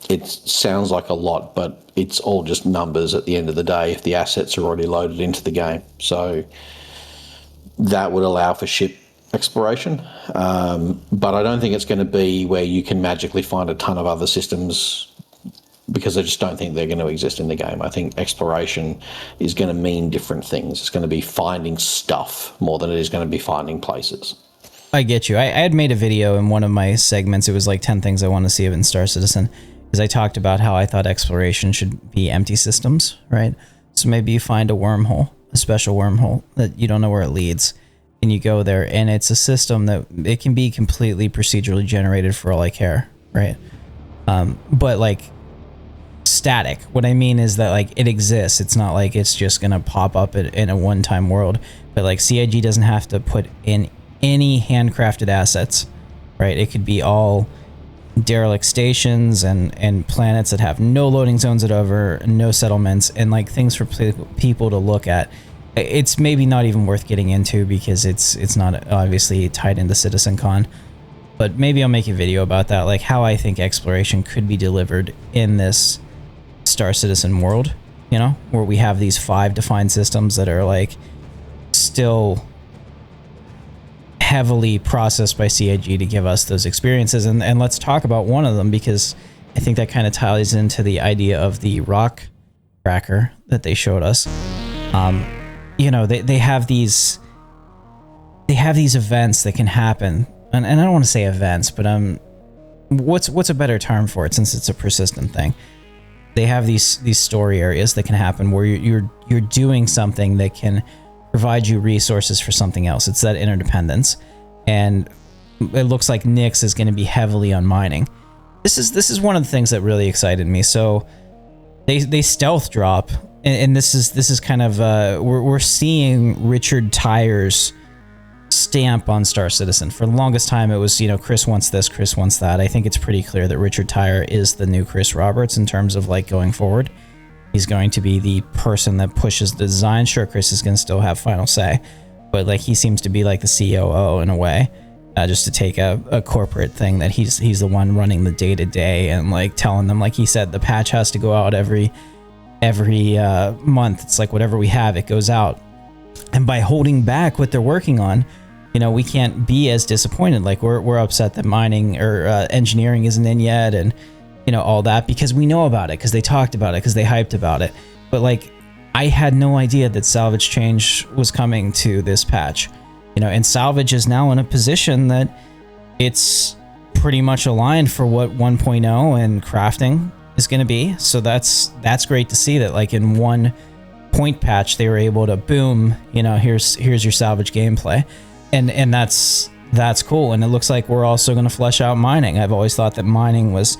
It sounds like a lot, but it's all just numbers at the end of the day if the assets are already loaded into the game. So that would allow for ship exploration, but I don't think it's going to be where you can magically find a ton of other systems, because I just don't think they're going to exist in the game. I think exploration is going to mean different things. It's going to be finding stuff more than it is going to be finding places. I get you. I had made a video in one of my segments. It was like 10 things I want to see in Star Citizen, because I talked about how I thought exploration should be empty systems, right? So maybe you find a wormhole, a special wormhole that you don't know where it leads, and you go there, and it's a system that it can be completely procedurally generated for all I care, right? But like static. What I mean is that like it exists. It's not like it's just gonna pop up in a one-time world. But like CIG doesn't have to put in any handcrafted assets, right? It could be all derelict stations and planets that have no loading zones at over, no settlements, and like things for people to look at. It's maybe not even worth getting into because it's not obviously tied into CitizenCon, but maybe I'll make a video about that, like how I think exploration could be delivered in this Star Citizen world, where we have these 5 defined systems that are like still heavily processed by CIG to give us those experiences. And let's talk about one of them, because I think that kind of ties into the idea of the rock cracker that they showed us. They have these events that can happen, and I don't want to say events, but what's a better term for it, since it's a persistent thing? They have these story areas that can happen where you're doing something that can provide you resources for something else. It's that interdependence, and it looks like Nyx is going to be heavily on mining. This is one of the things that really excited me. So they stealth drop. And this is kind of we're seeing Richard Tyer's stamp on Star Citizen. For the longest time, it was Chris wants this, Chris wants that. I think it's pretty clear that Richard Tyer is the new Chris Roberts in terms of like going forward. He's going to be the person that pushes the design. Sure, Chris is going to still have final say, but like he seems to be like the COO in a way, just to take a corporate thing that he's the one running the day to day and like telling them, like he said, the patch has to go out every month. It's like whatever we have, it goes out. And by holding back what they're working on, we can't be as disappointed. Like we're upset that mining or engineering isn't in yet, and all that, because we know about it, because they talked about it, because they hyped about it. But like I had no idea that salvage change was coming to this patch, and salvage is now in a position that it's pretty much aligned for what 1.0 and crafting is going to be. So that's great to see that like in one point patch they were able to boom, here's your salvage gameplay, and that's cool. And it looks like we're also going to flesh out mining. I've always thought that mining was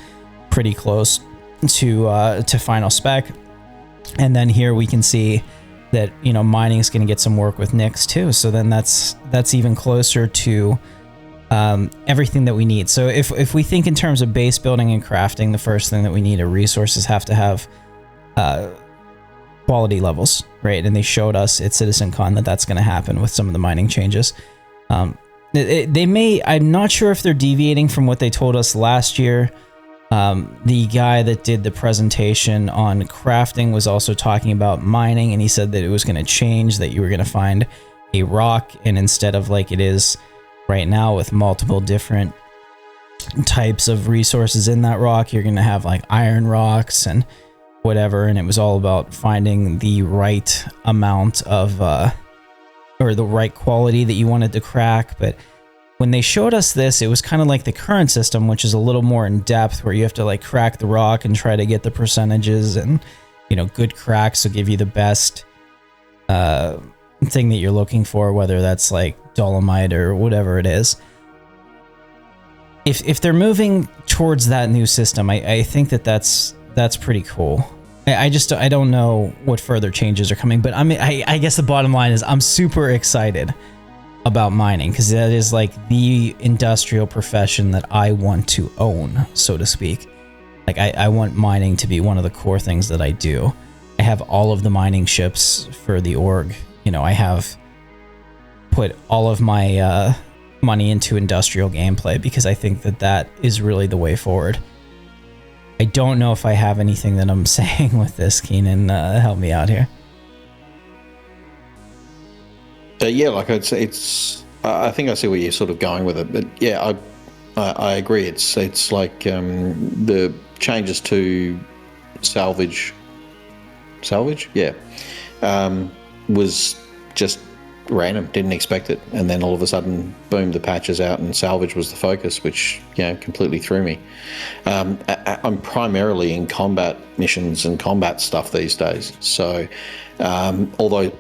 pretty close to final spec, and then here we can see that mining is going to get some work with Nyx too. So then that's even closer to everything that we need. So if we think in terms of base building and crafting, the first thing that we need are resources have to have quality levels, right? And they showed us at CitizenCon that that's going to happen with some of the mining changes. They may, I'm not sure if they're deviating from what they told us last year. The guy that did the presentation on crafting was also talking about mining, and he said that it was going to change, that you were going to find a rock, and instead of like it is right now with multiple different types of resources in that rock. You're going to have like iron rocks and whatever, and it was all about finding the right amount of or the right quality that you wanted to crack. But when they showed us this, it was kind of like the current system, which is a little more in depth, where you have to like crack the rock and try to get the percentages, and good cracks will give you the best thing that you're looking for, whether that's like dolomite or whatever it is. If they're moving towards that new system, I think that's pretty cool. I don't know what further changes are coming, but I guess the bottom line is I'm super excited about mining, because that is like the industrial profession that I want to own, so to speak. Like I want mining to be one of the core things that I do. I have all of the mining ships for the org. I have put all of my money into industrial gameplay, because I think that is really the way forward. I don't know if I have anything that I'm saying with this, Keenan. Help me out here. Yeah, like it's. I think I see where you're sort of going with it, but yeah, I agree. It's like the changes to salvage, yeah, was just random. Didn't expect it, and then all of a sudden, boom, the patch is out, and salvage was the focus, which completely threw me. I'm primarily in combat missions and combat stuff these days, so although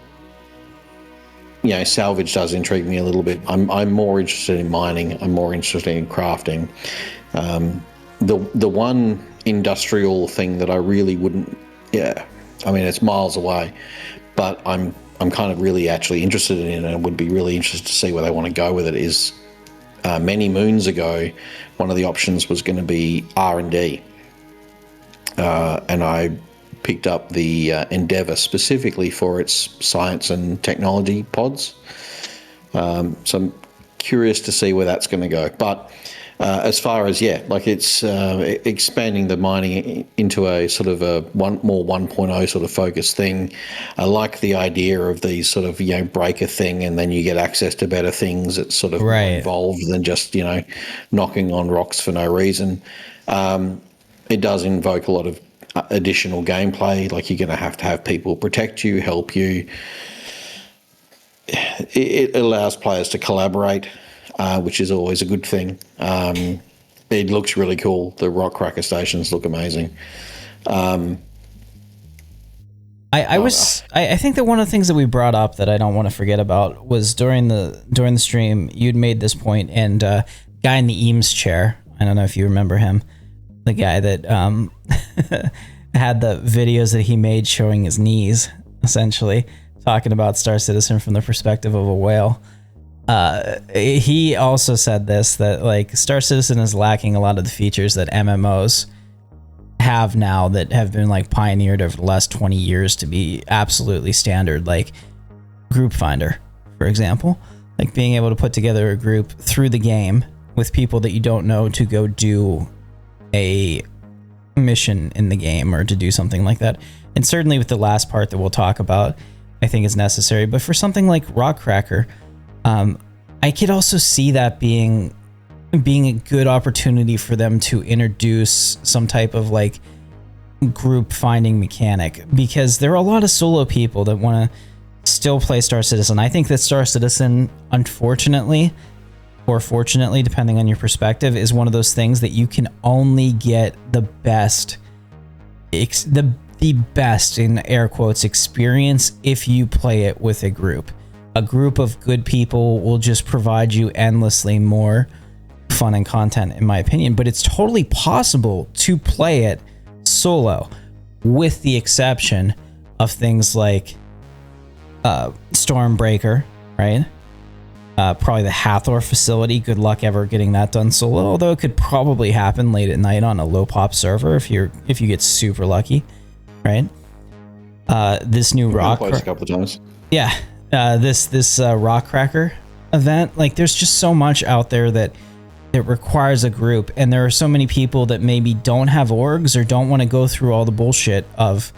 salvage does intrigue me a little bit, I'm more interested in mining. I'm more interested in crafting. The one industrial thing that I really wouldn't, I mean, it's miles away, but I'm kind of really actually interested in it, and I would be really interested to see where they want to go with it. Is many moons ago, one of the options was going to be R&D, and I picked up the Endeavour specifically for its science and technology pods. So I'm curious to see where that's going to go. But as far as, it's expanding the mining into a sort of a more 1.0 sort of focus thing. I like the idea of these sort of, break a thing and then you get access to better things. It's sort of more involved than just, knocking on rocks for no reason. It does invoke a lot of additional gameplay, like you're going to have people protect you, help you. It allows players to collaborate, which is always a good thing. It looks really cool. The rock cracker stations look amazing. I think that one of the things that we brought up that I don't want to forget about was during the stream, you'd made this point, and guy in the Eames chair, I don't know if you remember him, the guy that had the videos that he made showing his knees, essentially talking about Star Citizen from the perspective of a whale. He also said this, that like Star Citizen is lacking a lot of the features that MMOs have now, that have been like pioneered over the last 20 years to be absolutely standard, like group finder, for example, like being able to put together a group through the game with people that you don't know to go do a mission in the game or to do something like that. And certainly with the last part that we'll talk about, I think is necessary. But for something like Rockcracker, I could also see that being a good opportunity for them to introduce some type of like group finding mechanic, because there are a lot of solo people that want to still play Star Citizen. I think that Star Citizen, unfortunately, or fortunately, depending on your perspective, is one of those things that you can only get the best, the best in air quotes experience if you play it with a group. A group of good people will just provide you endlessly more fun and content, in my opinion. But it's totally possible to play it solo, with the exception of things like Stormbreaker, right? Probably the Hathor facility. Good luck ever getting that done solo, although it could probably happen late at night on a low pop server if you get super lucky, right? This new rock played a couple of times. Yeah, this Rockcracker event, like there's just so much out there that it requires a group, and there are so many people that maybe don't have orgs or don't want to go through all the bullshit of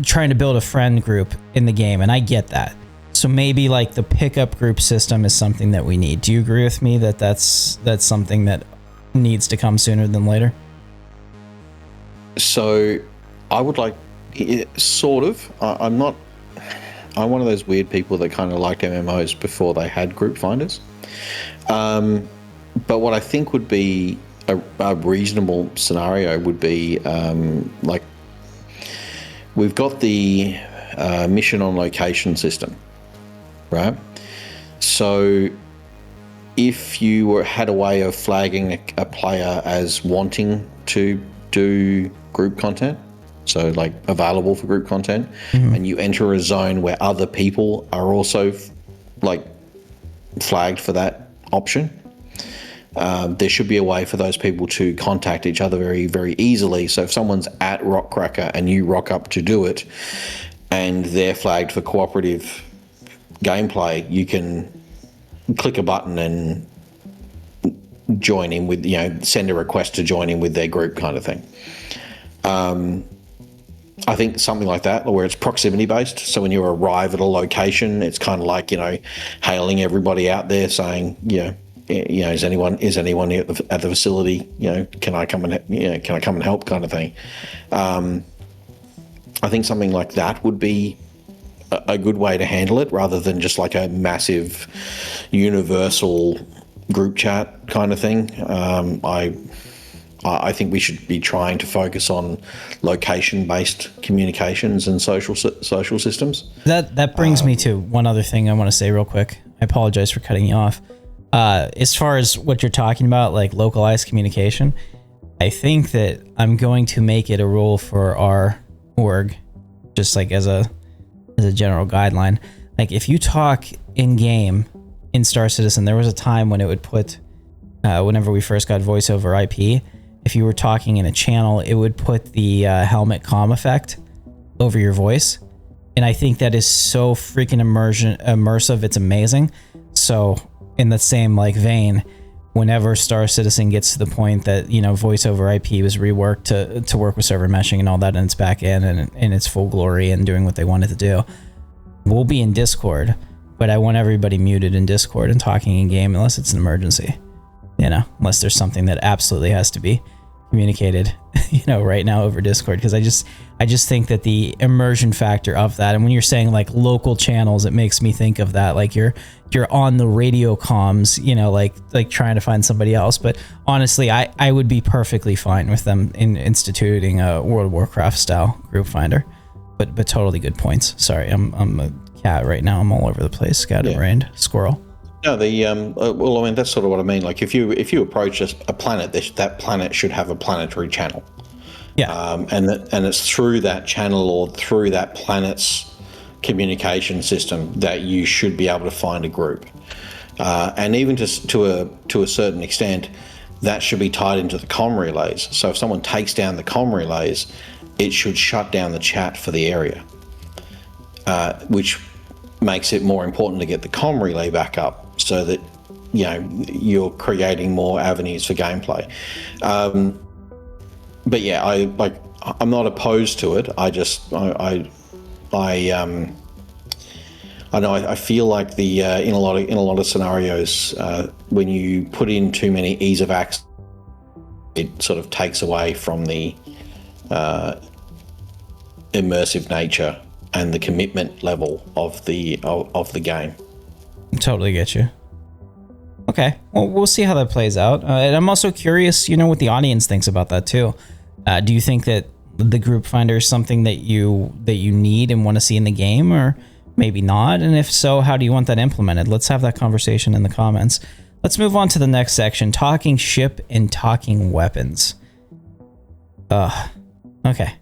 trying to build a friend group in the game, and I get that. So maybe like the pickup group system is something that we need. Do you agree with me that that's something that needs to come sooner than later? So I would like, sort of. I'm not. I'm one of those weird people that kind of liked MMOs before they had group finders. But what I think would be a reasonable scenario would be like we've got the mission on location system, right? So if you had a way of flagging a player as wanting to do group content, so like available for group content, and you enter a zone where other people are also like flagged for that option, there should be a way for those people to contact each other very, very easily. So if someone's at Rockcracker and you rock up to do it and they're flagged for cooperative gameplay, you can click a button and join in with, send a request to join in with their group kind of thing. I think something like that, where it's proximity based. So when you arrive at a location, it's kind of like, hailing everybody out there saying, is anyone at the facility? Can I come and help kind of thing. I think something like that would be a good way to handle it, rather than just like a massive universal group chat kind of thing. I think we should be trying to focus on location-based communications and social systems. That brings me to one other thing I want to say real quick. I apologize for cutting you off. As far as what you're talking about, like localized communication, I think that I'm going to make it a rule for our org, just like as a general guideline. Like if you talk in game in Star Citizen, there was a time when it would put, whenever we first got voice over IP, if you were talking in a channel, it would put the helmet comm effect over your voice. And I think that is so freaking immersive. It's amazing. So in the same like vein, whenever Star Citizen gets to the point that, voice over IP was reworked to work with server meshing and all that, and it's back in its full glory and doing what they wanted to do, we'll be in Discord, but I want everybody muted in Discord and talking in game unless it's an emergency, unless there's something that absolutely has to be communicated, right now over Discord. Because I just think that the immersion factor of that, and when you're saying like local channels, it makes me think of that, like you're on the radio comms, like trying to find somebody else. But honestly, I would be perfectly fine with them in instituting a World of Warcraft style group finder. But totally good points. Sorry, I'm a cat right now. I'm all over the place, scatterbrained squirrel. No, that's sort of what I mean. Like if you approach a planet, that planet should have a planetary channel. Yeah. And it's through that channel or through that planet's communication system that you should be able to find a group. And even to a certain extent, that should be tied into the comm relays. So if someone takes down the comm relays, it should shut down the chat for the area, which makes it more important to get the comm relay back up so that you're creating more avenues for gameplay. But yeah, I'm not opposed to it. I know I feel like in a lot of scenarios, when you put in too many ease of access, it sort of takes away from the immersive nature and the commitment level of the game. Totally get you. Okay, well, we'll see how that plays out. And I'm also curious, what the audience thinks about that too. Do you think that the group finder is something that you need and want to see in the game, or maybe not? And if so, how do you want that implemented? Let's have that conversation in the comments. Let's move on to the next section, talking ship and talking weapons. Okay.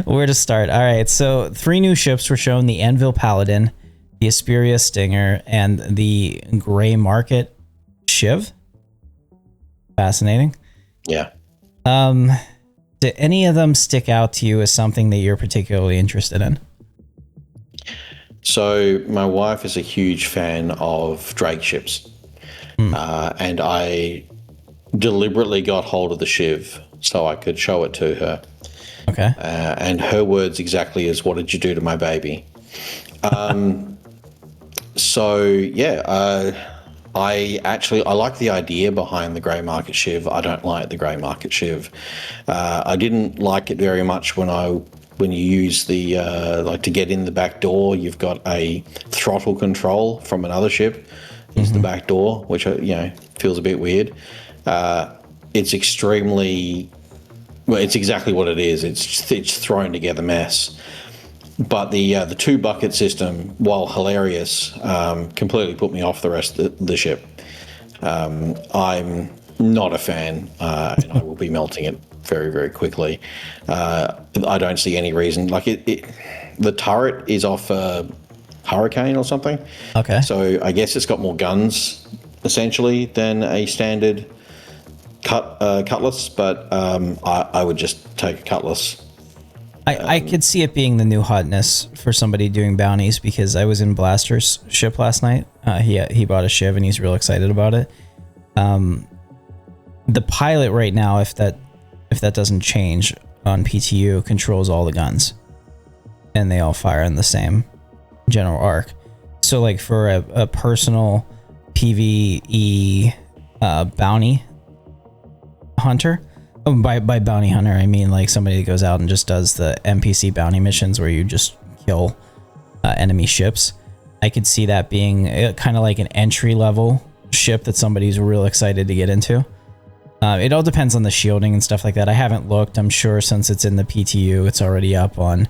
Where to start? All right, so 3 new ships were shown: the Anvil Paladin, the Asperia Stinger, and the Gray Market Shiv. Fascinating. Yeah. Do any of them stick out to you as something that you're particularly interested in? So my wife is a huge fan of Drake ships. And I deliberately got hold of the Shiv so I could show it to her. Okay. And her words exactly is, "What did you do to my baby?" So yeah, I like the idea behind the grey market shiv. I don't like the grey market shiv. I didn't like it very much when you use the like to get in the back door. You've got a throttle control from another ship. Is the back door, which feels a bit weird. It's extremely well. It's exactly what it is. It's thrown together mess. But the two bucket system, while hilarious, completely put me off the rest of the ship. I'm not a fan, and I will be melting it very, very quickly. I don't see any reason. Like the turret is off a Hurricane or something. Okay. So I guess it's got more guns essentially than a standard cutlass, but I would just take a cutlass. I could see it being the new hotness for somebody doing bounties, because I was in Blaster's ship last night. He bought a shiv and he's real excited about it. The pilot right now, if that doesn't change on PTU, controls all the guns, and they all fire in the same general arc. So like for a personal PvE bounty hunter. By bounty hunter, I mean like somebody that goes out and just does the NPC bounty missions where you just kill enemy ships. I could see that being kind of like an entry level ship that somebody's real excited to get into. It all depends on the shielding and stuff like that. I haven't looked. I'm sure since it's in the PTU, it's already up on,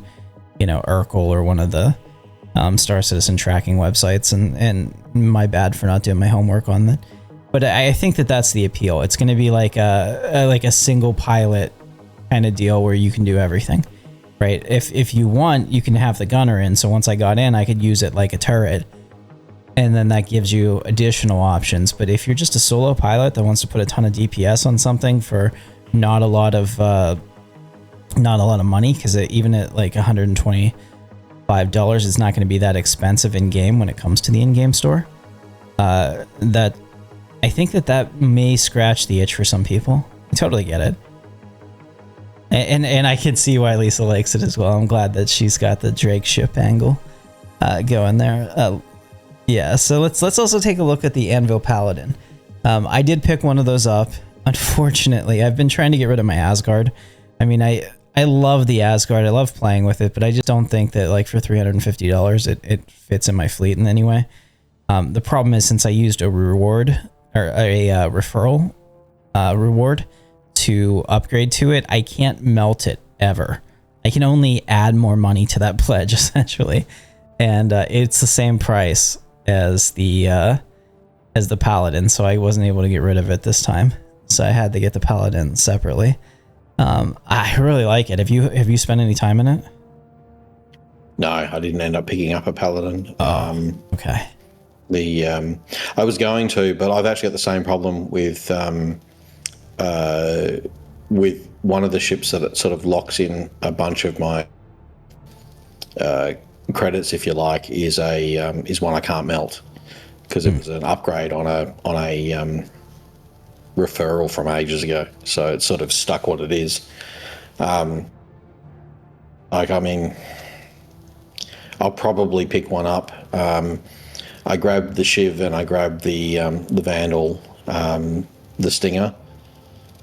Urkel or one of the Star Citizen tracking websites. And my bad for not doing my homework on that. But I think that's the appeal. It's going to be like a single pilot kind of deal where you can do everything, right? If you want, you can have the gunner in. So once I got in, I could use it like a turret, and then that gives you additional options. But if you're just a solo pilot that wants to put a ton of DPS on something for not a lot of money, because even at like $125, it's not going to be that expensive in game when it comes to the in-game store. I think that may scratch the itch for some people. I totally get it. And I can see why Lisa likes it as well. I'm glad that she's got the Drake ship angle going there. Yeah, so let's also take a look at the Anvil Paladin. I did pick one of those up. Unfortunately, I've been trying to get rid of my Asgard. I mean, I love the Asgard. I love playing with it, but I just don't think that like for $350 it fits in my fleet in any way. The problem is, since I used a reward or a referral reward to upgrade to it, I can't melt it ever. I can only add more money to that pledge essentially, and it's the same price as the Paladin, so I wasn't able to get rid of it this time. So I had to get the Paladin separately. I really like it. Have you spent any time in it? No, I didn't end up picking up a Paladin. Okay. I was going to, but I've actually got the same problem with one of the ships that it sort of locks in a bunch of my credits, if you like, is one I can't melt because it was an upgrade on a referral from ages ago. So it's sort of stuck what it is. I'll probably pick one up. I grabbed the Shiv and I grabbed the Vandal, the Stinger,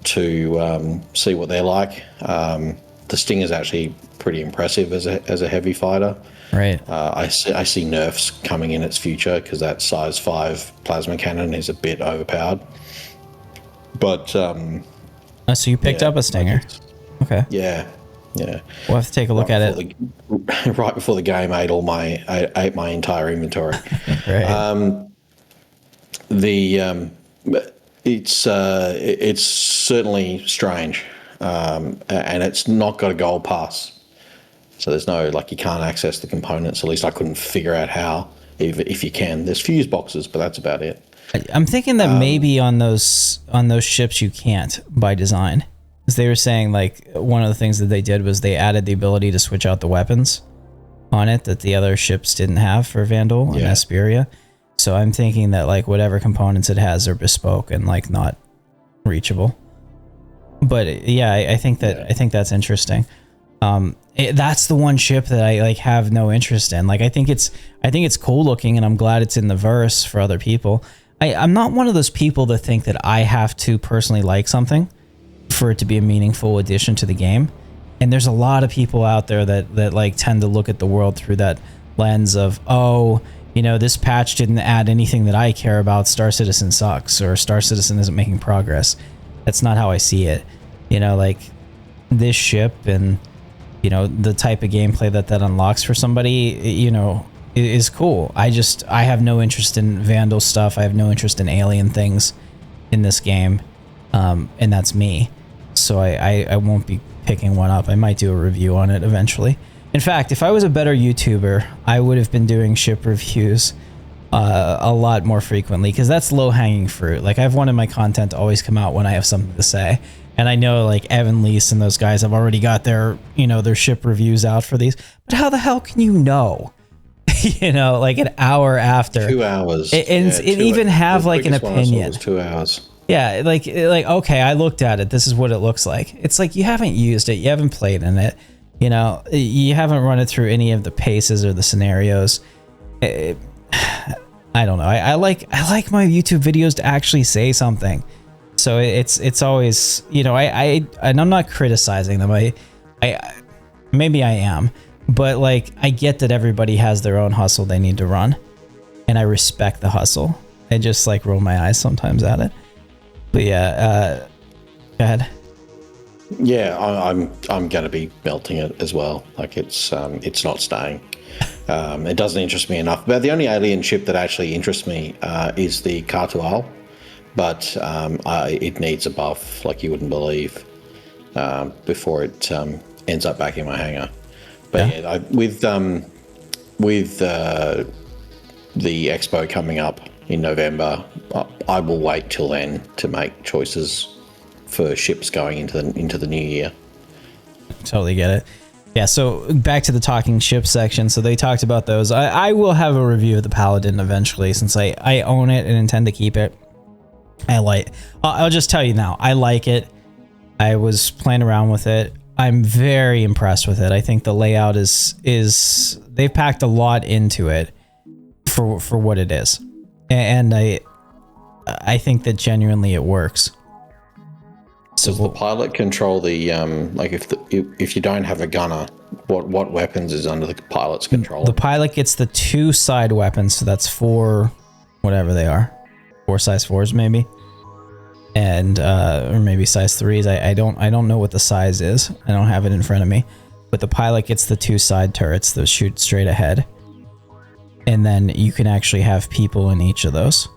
to see what they're like. The Stinger's actually pretty impressive as a heavy fighter. Right. I see nerfs coming in its future because that size 5 plasma cannon is a bit overpowered. But so you picked up a Stinger. Okay. Yeah. We'll have to take a look at it. Right before the game ate my entire inventory. Right. It's certainly strange, and it's not got a gold pass, so there's no, like, you can't access the components. At least I couldn't figure out how. If you can, there's fuse boxes, but that's about it. I'm thinking that maybe on those ships you can't by design. Because they were saying, like, one of the things that they did was they added the ability to switch out the weapons on it that the other ships didn't have for Vandal and Asperia. So I'm thinking that, like, whatever components it has are bespoke and, like, not reachable. But yeah, I think that's interesting. That's the one ship that I like have no interest in. Like I think it's cool looking, and I'm glad it's in the verse for other people. I'm not one of those people that think that I have to personally like something for it to be a meaningful addition to the game. And there's a lot of people out there that like tend to look at the world through that lens of, oh, you know, this patch didn't add anything that I care about. Star Citizen sucks, or Star Citizen isn't making progress. That's not how I see it. You know, like this ship and, you know, the type of gameplay that unlocks for somebody, you know, is cool. I have no interest in Vandal stuff. I have no interest in alien things in this game. And that's me. So I won't be picking one up. I might do a review on it eventually. In fact, if I was a better YouTuber, I would have been doing ship reviews a lot more frequently, because that's low-hanging fruit. Like, I've wanted my content to always come out when I have something to say. And I know, like, Evan Lease and those guys have already got their, you know, their ship reviews out for these. But how the hell can you know? You know, like an hour after. 2 hours. And even have, like, an opinion. 2 hours. Yeah, like, okay, I looked at it. This is what it looks like. It's like you haven't used it. You haven't played in it. You know, you haven't run it through any of the paces or the scenarios. I don't know. I like my YouTube videos to actually say something. So it's always, you know, and I'm not criticizing them. I maybe I am, but like I get that everybody has their own hustle they need to run, and I respect the hustle. I just like roll my eyes sometimes at it. But yeah, go ahead. Yeah, I'm going to be melting it as well. Like it's not staying. It doesn't interest me enough. But the only alien ship that actually interests me is the Cartual, but it needs a buff like you wouldn't believe before it ends up back in my hangar. But yeah, with the expo coming up in November, I will wait till then to make choices for ships going into the new year. Totally get it. Yeah, so back to the talking ship section. So they talked about those. I will have a review of the Paladin eventually, since I own it and intend to keep it. I'll just tell you now, I like it. I was playing around with it. I'm very impressed with it. I think the layout is they've packed a lot into it for what it is. And I think that genuinely it works. So does the pilot control the like if you don't have a gunner, what weapons is under the pilot's control? The pilot gets the 2 side weapons, so that's 4 whatever they are. 4 size 4s maybe. And or maybe size 3s. I don't know what the size is. I don't have it in front of me. But the pilot gets the 2 side turrets that shoot straight ahead. And then you can actually have people in each of those.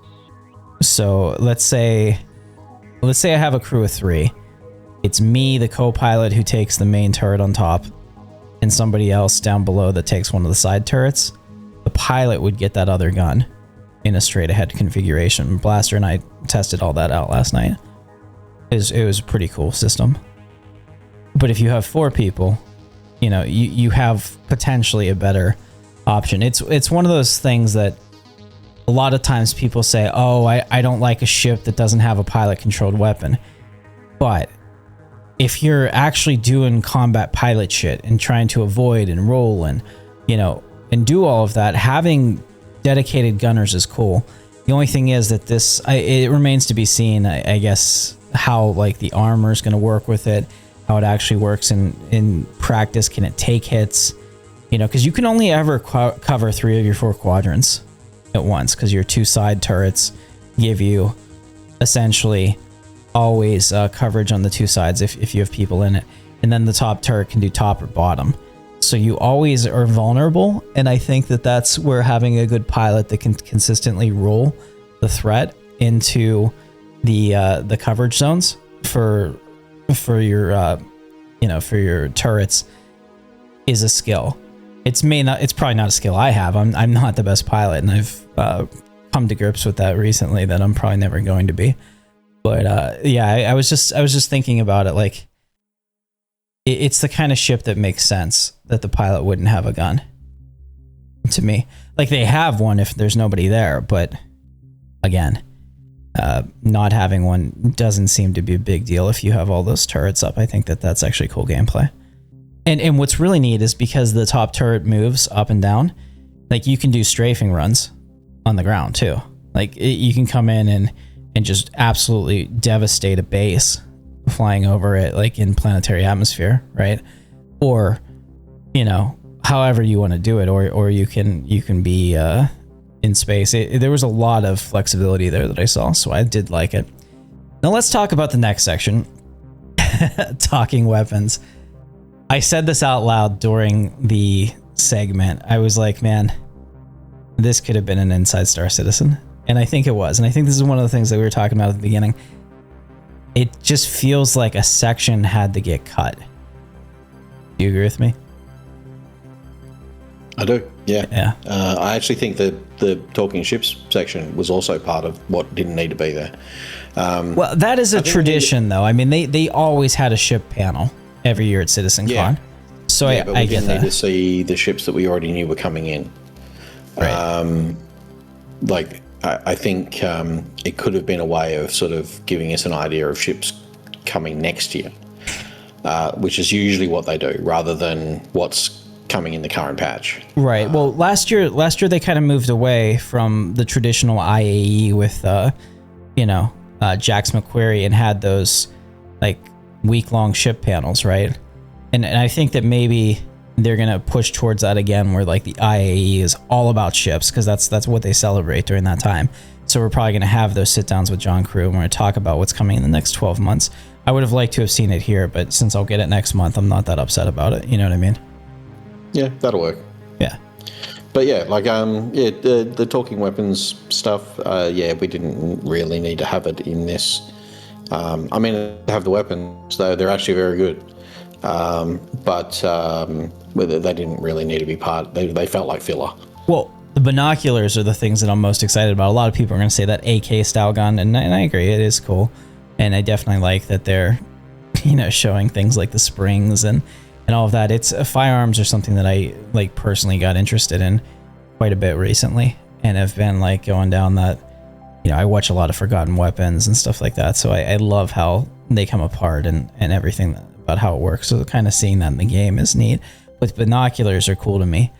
So let's say I have a crew of 3. It's me, the co-pilot, who takes the main turret on top, and somebody else down below that takes one of the side turrets. The pilot would get that other gun in a straight ahead configuration. Blaster and I tested all that out last night. It was a pretty cool system. But if you have 4 people, you know, you have potentially a better option. It's one of those things that a lot of times people say, oh, I don't like a ship that doesn't have a pilot-controlled weapon. But if you're actually doing combat pilot shit and trying to avoid and roll and, you know, and do all of that, having dedicated gunners is cool. The only thing is that it remains to be seen, I guess, how like the armor is going to work with it, how it actually works in practice. Can it take hits? You know, because you can only ever cover 3 of your 4 quadrants at once, because your 2 side turrets give you essentially always coverage on the 2 sides if you have people in it, and then the top turret can do top or bottom, so you always are vulnerable. And I think that that's where having a good pilot that can consistently roll the threat into the coverage zones for your you know, for your turrets is a skill. It's probably not a skill I have. I'm not the best pilot, and I've come to grips with that recently, that I'm probably never going to be. But yeah, I was just thinking about it. Like, it's the kind of ship that makes sense that the pilot wouldn't have a gun. To me, like, they have one if there's nobody there, but again, not having one doesn't seem to be a big deal if you have all those turrets up. I think that that's actually cool gameplay. And what's really neat is because the top turret moves up and down, like you can do strafing runs on the ground too. Like you can come in and just absolutely devastate a base flying over it, like in planetary atmosphere, right? Or, you know, however you want to do it, or you can be in space. There was a lot of flexibility there that I saw, so I did like it. Now let's talk about the next section, talking weapons. I said this out loud during the segment. I was like, man, this could have been an Inside Star Citizen. And I think it was. And I think this is one of the things that we were talking about at the beginning. It just feels like a section had to get cut. Do you agree with me? I do, yeah. Yeah. I actually think that the talking ships section was also part of what didn't need to be there. Well, that is a tradition, though. I mean, they always had a ship panel every year at CitizenCon. Yeah. So yeah, but I we get didn't that. need to see the ships that we already knew were coming in. Right. I think it could have been a way of sort of giving us an idea of ships coming next year, which is usually what they do, rather than what's coming in the current patch. Right. Well, last year they kind of moved away from the traditional IAE with, Jax McQuarrie, and had those like week-long ship panels, right? And I think that maybe they're gonna push towards that again, where like the IAE is all about ships, because that's what they celebrate during that time. So we're probably gonna have those sit-downs with John Crew, and we're gonna talk about what's coming in the next 12 months. I would have liked to have seen it here, but since I'll get it next month, I'm not that upset about it. You know what I mean? Yeah, that'll work. Yeah. But yeah, like the talking weapons stuff. We didn't really need to have it in this. I mean, they have the weapons, though they're actually very good. But they didn't really need to be part. They felt like filler. Well, the binoculars are the things that I'm most excited about. A lot of people are going to say that AK style gun, and I agree, it is cool, and I definitely like that they're, showing things like the springs and all of that. It's firearms are something that I like personally got interested in quite a bit recently, and have been like going down that. I watch a lot of Forgotten Weapons and stuff like that, so I love how they come apart and everything about how it works. So kind of seeing that in the game is neat. But binoculars are cool to me.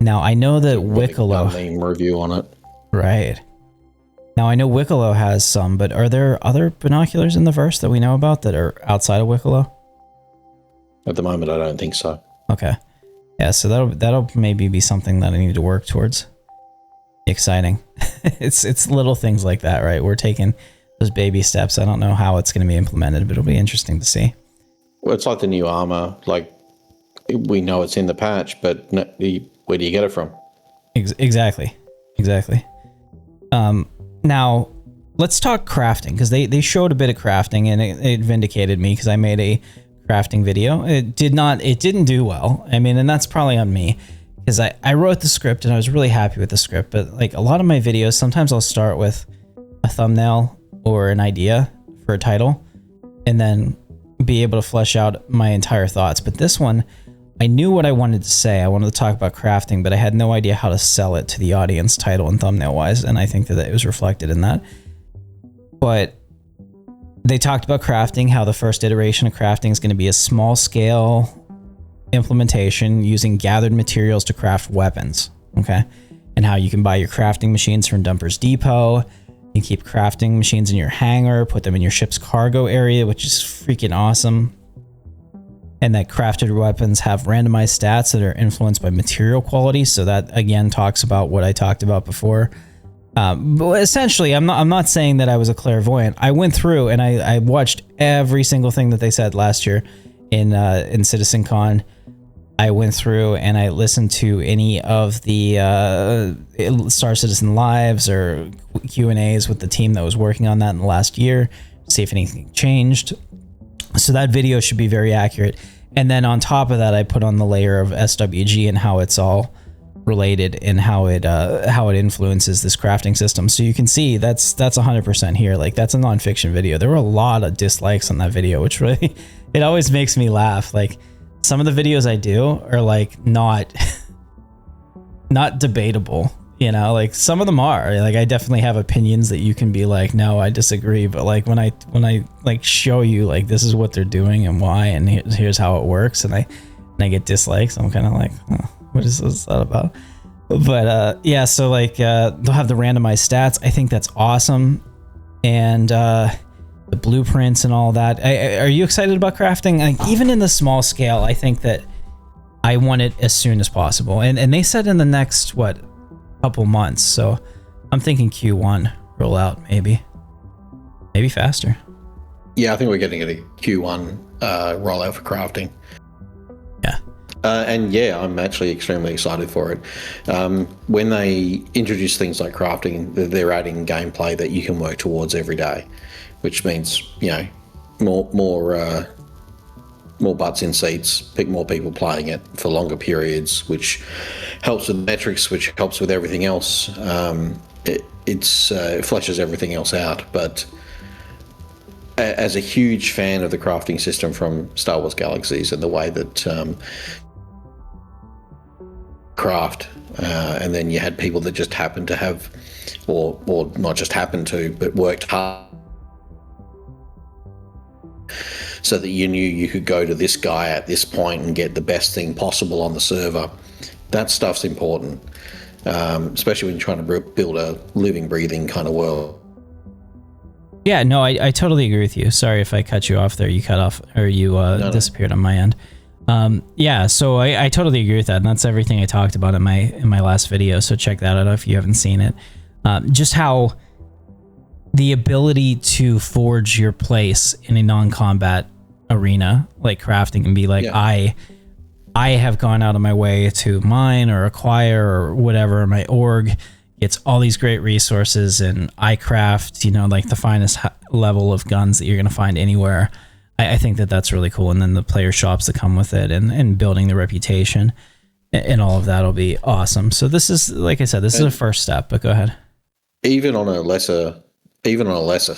Now I know that Wicklow review on it. Right. Now I know Wicklow has some, but are there other binoculars in the verse that we know about that are outside of Wicklow? At the moment, I don't think so. Okay. Yeah, so that'll maybe be something that I need to work towards. Exciting. It's little things like that, right? We're taking those baby steps. I don't know how it's going to be implemented, but it'll be interesting to see. Well, it's like the new armor. Like, we know it's in the patch, but where do you get it from? Exactly. Now let's talk crafting, because they showed a bit of crafting, and it vindicated me, because I made a crafting video. It didn't do well. I mean, and that's probably on me, because I wrote the script and I was really happy with the script, but like a lot of my videos, sometimes I'll start with a thumbnail or an idea for a title and then be able to flesh out my entire thoughts. But this one, I knew what I wanted to say. I wanted to talk about crafting, but I had no idea how to sell it to the audience, title and thumbnail wise, and I think that it was reflected in that. But they talked about crafting, how the first iteration of crafting is going to be a small scale implementation using gathered materials to craft weapons, okay? And how you can buy your crafting machines from Dumper's Depot. You can keep crafting machines in your hangar, put them in your ship's cargo area, which is freaking awesome. And that crafted weapons have randomized stats that are influenced by material quality. So that again talks about what I talked about before. But essentially, I'm not saying that I was a clairvoyant. I went through and I watched every single thing that they said last year in CitizenCon. I went through and I listened to any of the Star Citizen lives or Q&As with the team that was working on that in the last year, see if anything changed. So that video should be very accurate. And then on top of that, I put on the layer of SWG and how it's all related and how it influences this crafting system. So you can see that's 100% here. Like, that's a nonfiction video. There were a lot of dislikes on that video, which really, it always makes me laugh. Like, some of the videos I do are like not debatable You know, like some of them are like, I definitely have opinions that you can be like, no, I disagree. But like when I like show you like this is what they're doing and why, and here's how it works, and I get dislikes, I'm kind of like, oh, what is that about? But yeah, so like they'll have the randomized stats. I think that's awesome, and the blueprints and all that. Are you excited about crafting? Like even in the small scale, I think that I want it as soon as possible. And they said in the next couple months, so I'm thinking Q1 rollout, maybe faster. Yeah, I think we're getting a Q1 rollout for crafting. Yeah. And yeah, I'm actually extremely excited for it. When they introduce things like crafting, they're adding gameplay that you can work towards every day, which means, you know, more butts in seats, pick more people playing it for longer periods, which helps with metrics, which helps with everything else. It fleshes everything else out. But as a huge fan of the crafting system from Star Wars Galaxies and the way that craft, and then you had people that just happened to have, or not just happened to, but worked hard so that you knew you could go to this guy at this point and get the best thing possible on the server. That stuff's important, especially when you're trying to build a living, breathing kind of world. Yeah, no, I totally agree with you. Sorry if I cut you off there. You cut off, or you disappeared on my end. Yeah, so I totally agree with that, and that's everything I talked about in my last video, so check that out if you haven't seen it. Just how the ability to forge your place in a non-combat arena, like crafting, and be like, yeah, I have gone out of my way to mine or acquire or whatever. My org gets all these great resources, and I craft, you know, like the finest level of guns that you're going to find anywhere. I think that that's really cool. And then the player shops that come with it, and building the reputation and all of that will be awesome. So this is, like I said, this is a first step, but go ahead. Even on a lesser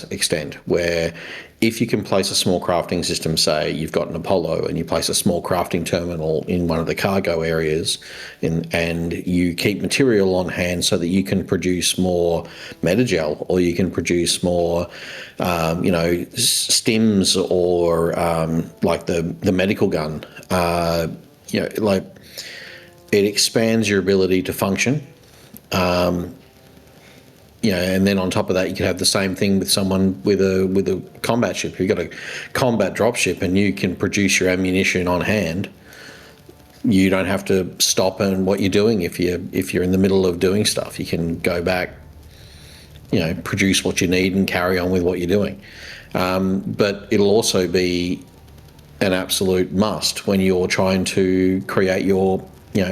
extent, where if you can place a small crafting system, say you've got an Apollo and you place a small crafting terminal in one of the cargo areas, and you keep material on hand so that you can produce more metagel, or you can produce more, stims, or like the medical gun, like it expands your ability to function. And then on top of that, you could have the same thing with someone with a combat ship. You've got a combat dropship and you can produce your ammunition on hand. You don't have to stop in what you're doing if you're in the middle of doing stuff. You can go back, produce what you need and carry on with what you're doing. But it'll also be an absolute must when you're trying to create your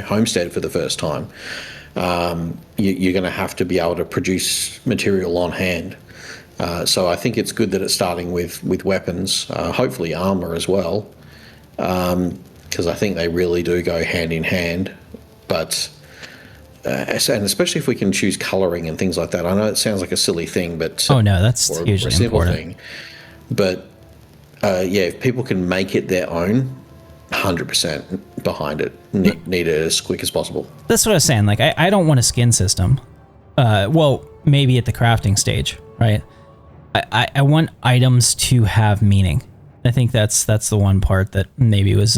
homestead for the first time. You're going to have to be able to produce material on hand. So I think it's good that it's starting with weapons, hopefully armor as well, because I think they really do go hand in hand. But and especially if we can choose coloring and things like that. I know it sounds like a silly thing, but oh no, that's hugely important. Thing. But if people can make it their own, 100% behind it. Need it as quick as possible. That's what I was saying. Like, I don't want a skin system. Well, maybe at the crafting stage, right? I want items to have meaning. I think that's the one part that maybe was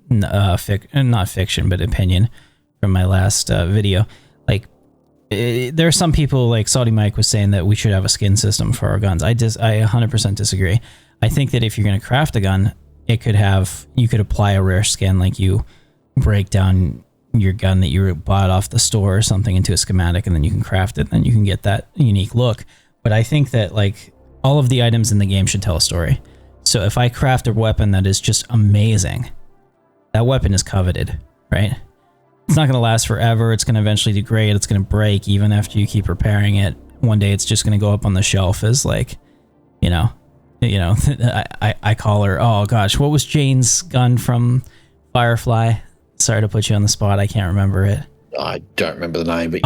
not fiction, but opinion from my last video. Like, there are some people, like Saudi Mike was saying, that we should have a skin system for our guns. I 100% disagree. I think that if you're going to craft a gun, you could apply a rare skin, like you break down your gun that you bought off the store or something into a schematic, and then you can craft it, and then you can get that unique look. But I think that like all of the items in the game should tell a story. So if I craft a weapon that is just amazing, that weapon is coveted, right? It's not going to last forever. It's going to eventually degrade. It's going to break even after you keep repairing it. One day it's just going to go up on the shelf as like, I call her, oh gosh, what was Jane's gun from Firefly? Sorry to put you on the spot. I can't remember it. I don't remember the name, but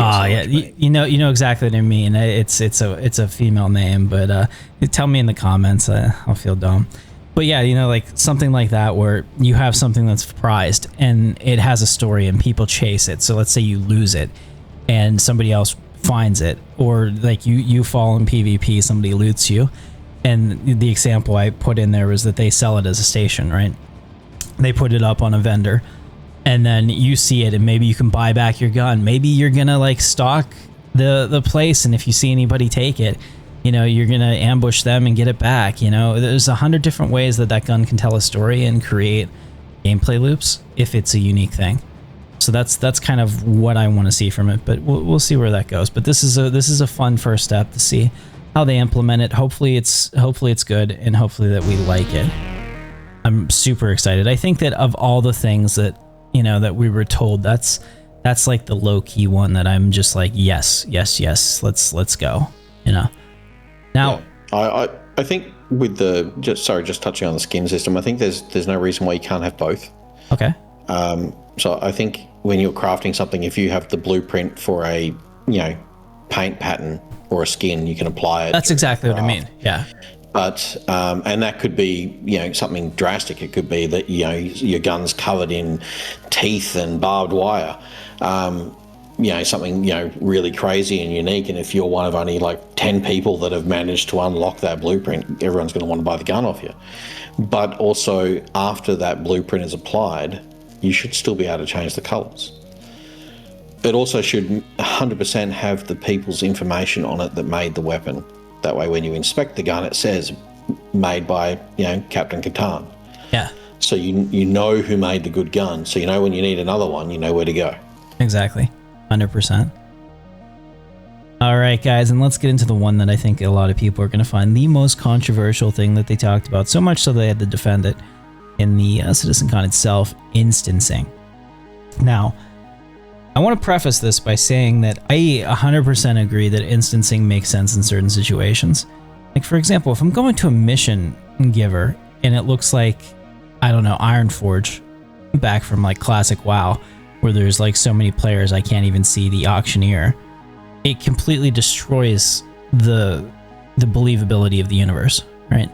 you know exactly what I mean. It's a female name, but tell me in the comments. I'll feel dumb. But yeah, like something like that where you have something that's prized and it has a story and people chase it. So let's say you lose it. and somebody else finds it, or like you fall in PvP, somebody loots you. And the example I put in there was that they sell it as a station, right? They put it up on a vendor, and then you see it, and maybe you can buy back your gun. Maybe you're gonna like stalk the place, and if you see anybody take it, you know, you're gonna ambush them and get it back. You know, there's 100 different ways that gun can tell a story and create gameplay loops if it's a unique thing. So that's kind of what I want to see from it, but we'll see where that goes. But this is a fun first step to see how they implement it. Hopefully it's good, and hopefully that we like it. I'm super excited. I think that of all the things that, you know, that we were told, that's like the low key one that I'm just like, yes, let's go. You know. Now, yeah, I think with the just touching on the skin system, I think there's no reason why you can't have both. Okay. So I think when you're crafting something, if you have the blueprint for a, you know, paint pattern or a skin, you can apply it. That's exactly what I mean. Yeah. But and that could be, you know, something drastic. It could be that, you know, your gun's covered in teeth and barbed wire. You know, something, you know, really crazy and unique. And if you're one of only like 10 people that have managed to unlock that blueprint, everyone's going to want to buy the gun off you. But also, after that blueprint is applied, you should still be able to change the colors. It also should 100% have the people's information on it that made the weapon. That way, when you inspect the gun, it says made by, you know, Captain Katarn. Yeah. So you know who made the good gun. So you know when you need another one, you know where to go. Exactly. 100%. All right, guys, and let's get into the one that I think a lot of people are going to find the most controversial thing that they talked about, so much so they had to defend it in the CitizenCon itself, instancing. Now, I want to preface this by saying that I 100% agree that instancing makes sense in certain situations. Like, for example, if I'm going to a mission giver and it looks like, I don't know, Ironforge, back from like classic WoW, where there's like so many players I can't even see the auctioneer, it completely destroys the believability of the universe, right?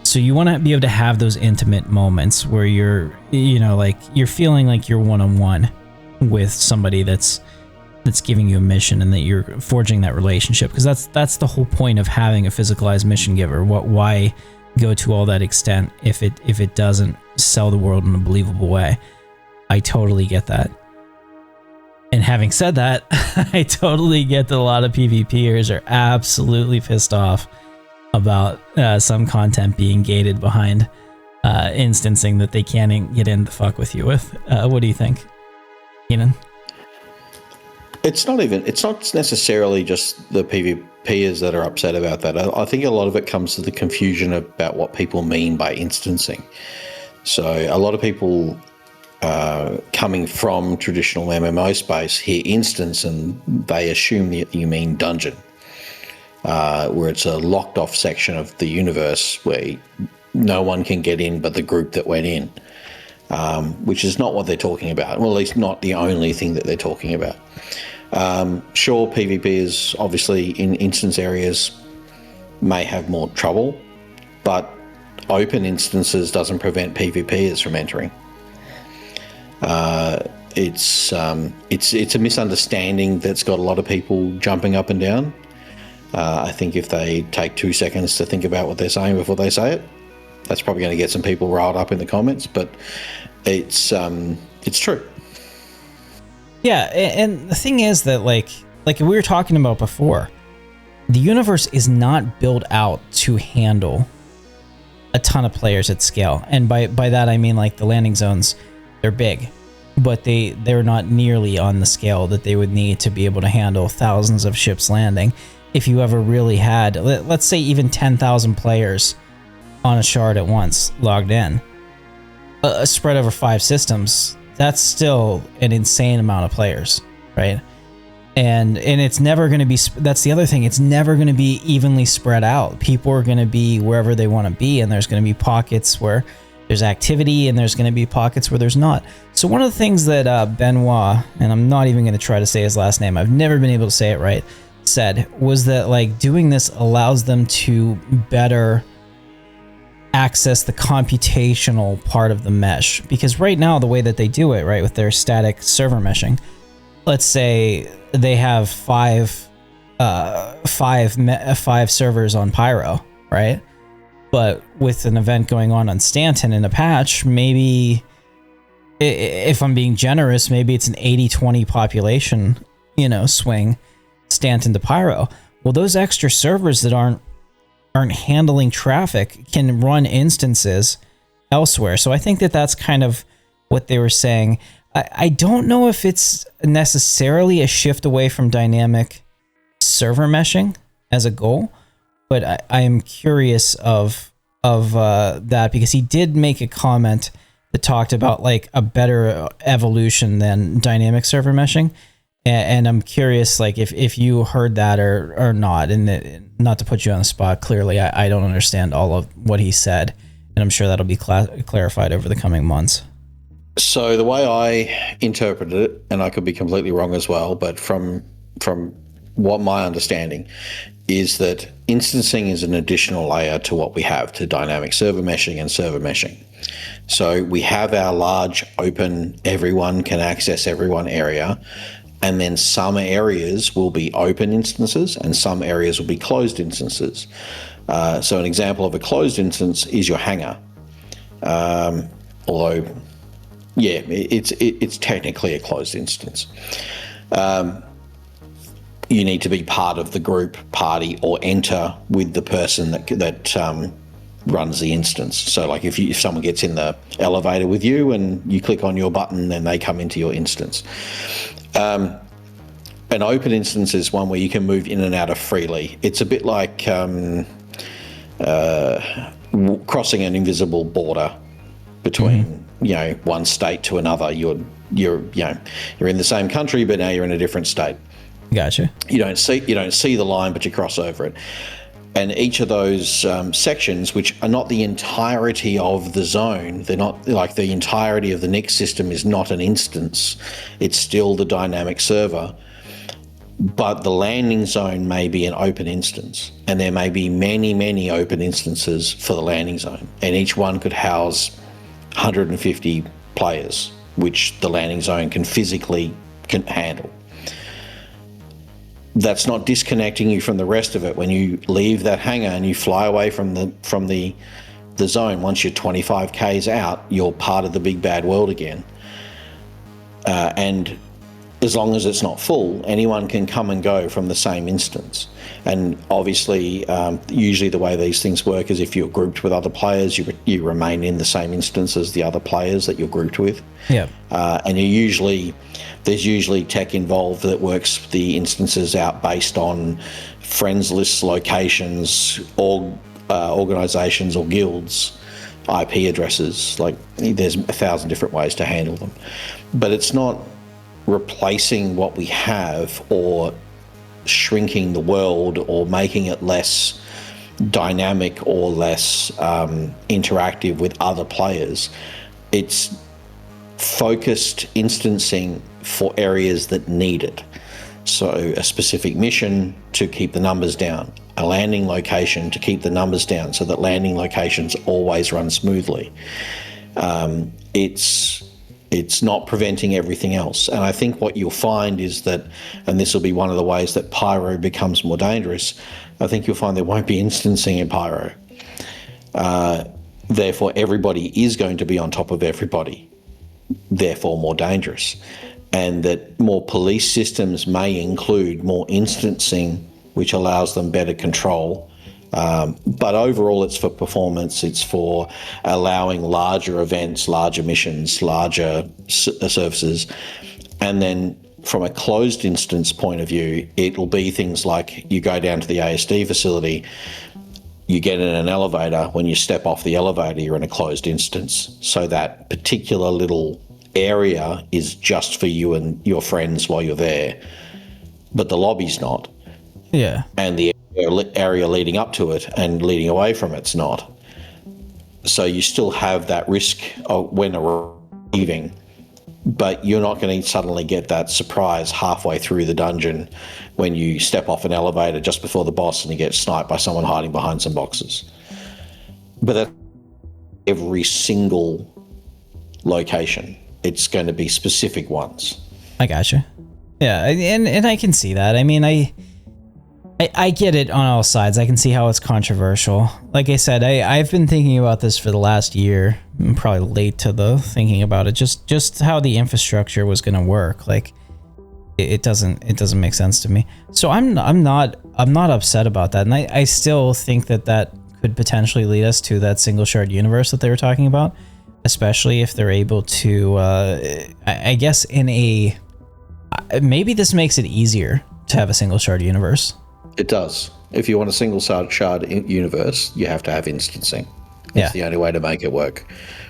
So you want to be able to have those intimate moments where you're, you know, like you're feeling like you're one-on-one with somebody that's giving you a mission, and that you're forging that relationship, because that's the whole point of having a physicalized mission giver. Why go to all that extent if it doesn't sell the world in a believable way? I totally get that. And having said that, I totally get that a lot of PvPers are absolutely pissed off about some content being gated behind instancing that they can't get in to fuck with you with. What do you think, Keenan? It's not necessarily just the PvPers that are upset about that. I think a lot of it comes to the confusion about what people mean by instancing. So a lot of people coming from traditional MMO space hear instance and they assume that you mean dungeon, where it's a locked off section of the universe where no one can get in but the group that went in, which is not what they're talking about. Well, at least not the only thing that they're talking about. Sure, PvP is obviously in instance areas may have more trouble, but open instances doesn't prevent PvPers from entering. It's a misunderstanding that's got a lot of people jumping up and down. I think if they take 2 seconds to think about what they're saying before they say it, that's probably going to get some people riled up in the comments, but it's true. Yeah, and the thing is that like we were talking about before, the universe is not built out to handle a ton of players at scale. And by that I mean like the landing zones, they're big, but they're not nearly on the scale that they would need to be able to handle thousands of ships landing. If you ever really had, let's say even 10,000 players on a shard at once logged in, spread over 5 systems, that's still an insane amount of players, right? And it's never going to be, that's the other thing, it's never going to be evenly spread out. People are going to be wherever they want to be, and there's going to be pockets where there's activity and there's going to be pockets where there's not. So one of the things that Benoit, and I'm not even going to try to say his last name, I've never been able to say it right, said was that like doing this allows them to better access the computational part of the mesh. Because right now the way that they do it, right, with their static server meshing, let's say they have five servers on Pyro, right? But with an event going on Stanton in a patch, maybe, if I'm being generous, maybe it's an 80-20 population, swing, Stanton to Pyro. Well, those extra servers that aren't handling traffic can run instances elsewhere. So I think that's kind of what they were saying. I don't know if it's necessarily a shift away from dynamic server meshing as a goal, but I am curious of that, because he did make a comment that talked about like a better evolution than dynamic server meshing, and I'm curious like if you heard that or not. And not to put you on the spot, clearly I don't understand all of what he said, and I'm sure that'll be clarified over the coming months. So the way I interpreted it, and I could be completely wrong as well, but from what my understanding is, that instancing is an additional layer to what we have, to dynamic server meshing and server meshing. So we have our large open, everyone can access everyone area, and then some areas will be open instances and some areas will be closed instances. So an example of a closed instance is your hangar. Although, yeah, it's technically a closed instance. You need to be part of the group party or enter with the person that runs the instance. So like if someone gets in the elevator with you and you click on your button, then they come into your instance. An open instance is one where you can move in and out of freely. It's a bit like crossing an invisible border between one state to another. You're in the same country, but now you're in a different state. Gotcha. You don't see the line, but you cross over it. And each of those sections, which are not the entirety of the zone, they're not like the entirety of the NIC system is not an instance. It's still the dynamic server. But the landing zone may be an open instance, and there may be many, many open instances for the landing zone, and each one could house 150 players, which the landing zone can physically handle. That's not disconnecting you from the rest of it. When you leave that hangar and you fly away from the zone, once you're 25 Ks out, you're part of the big bad world again. And as long as it's not full, anyone can come and go from the same instance. And obviously, usually the way these things work is if you're grouped with other players, you remain in the same instance as the other players that you're grouped with. Yeah. And there's usually tech involved that works the instances out based on friends lists, locations, organizations or guilds, IP addresses. Like there's 1,000 different ways to handle them. But it's not replacing what we have or shrinking the world or making it less dynamic or less interactive with other players. It's focused instancing for areas that need it. So a specific mission to keep the numbers down, a landing location to keep the numbers down so that landing locations always run smoothly. It's not preventing everything else. And I think what you'll find is that, and this will be one of the ways that Pyro becomes more dangerous, I think you'll find there won't be instancing in Pyro. Therefore, everybody is going to be on top of everybody, therefore more dangerous. And that more police systems may include more instancing, which allows them better control. But overall, it's for performance. It's for allowing larger events, larger missions, larger services. And then from a closed instance point of view, it'll be things like you go down to the ASD facility, you get in an elevator. When you step off the elevator, you're in a closed instance. So that particular little area is just for you and your friends while you're there, but the lobby's not. Yeah. And the area leading up to it and leading away from it's not. So you still have that risk of when arriving, but you're not going to suddenly get that surprise halfway through the dungeon when you step off an elevator just before the boss and you get sniped by someone hiding behind some boxes. But that's every single location. It's going to be specific ones. I gotcha. Yeah, and I can see that. I mean, I get it on all sides. I can see how it's controversial. Like I said, I've been thinking about this for the last year. I'm probably late to the thinking about it. Just how the infrastructure was going to work. Like it doesn't make sense to me. So I'm not upset about that, and I still think that could potentially lead us to that single shard universe that they were talking about, especially if they're able to. I guess maybe this makes it easier to have a single shard universe. It does. If you want a single shard universe, you have to have instancing. That's the only way to make it work.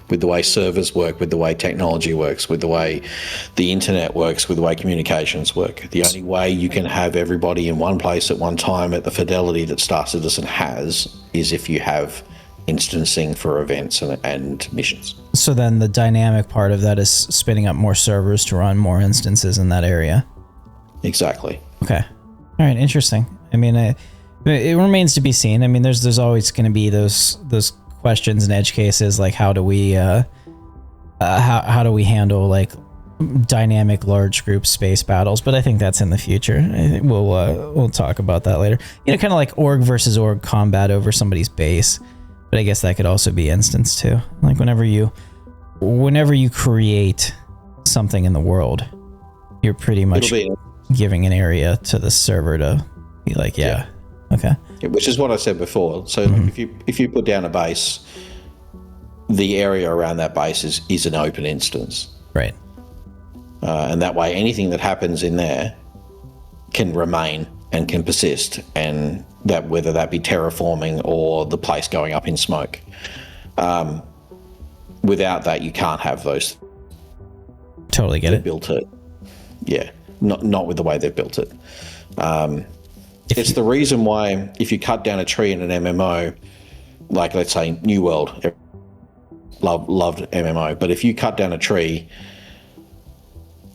With the way servers work, with the way technology works, with the way the internet works, with the way communications work. The only way you can have everybody in one place at one time at the fidelity that Star Citizen has is if you have instancing for events and missions. So then the dynamic part of that is spinning up more servers to run more instances in that area. Exactly. Okay. All right. Interesting. I mean, it remains to be seen. I mean, there's always going to be those questions and edge cases, like how do we handle like dynamic large group space battles? But I think that's in the future. I think we'll talk about that later. You know, kind of like org versus org combat over somebody's base. But I guess that could also be instance too. Like whenever you create something in the world, you're pretty much giving an area to the server to be like, okay. Which is what I said before. So if you put down a base, the area around that base is an open instance. Right. And that way anything that happens in there can remain and can persist, and that whether that be terraforming or the place going up in smoke. Without that, you can't have those. Totally get it. Built it. Yeah. Not with the way they've built it. It's the reason why if you cut down a tree in an MMO, like let's say New World, loved MMO, but if you cut down a tree,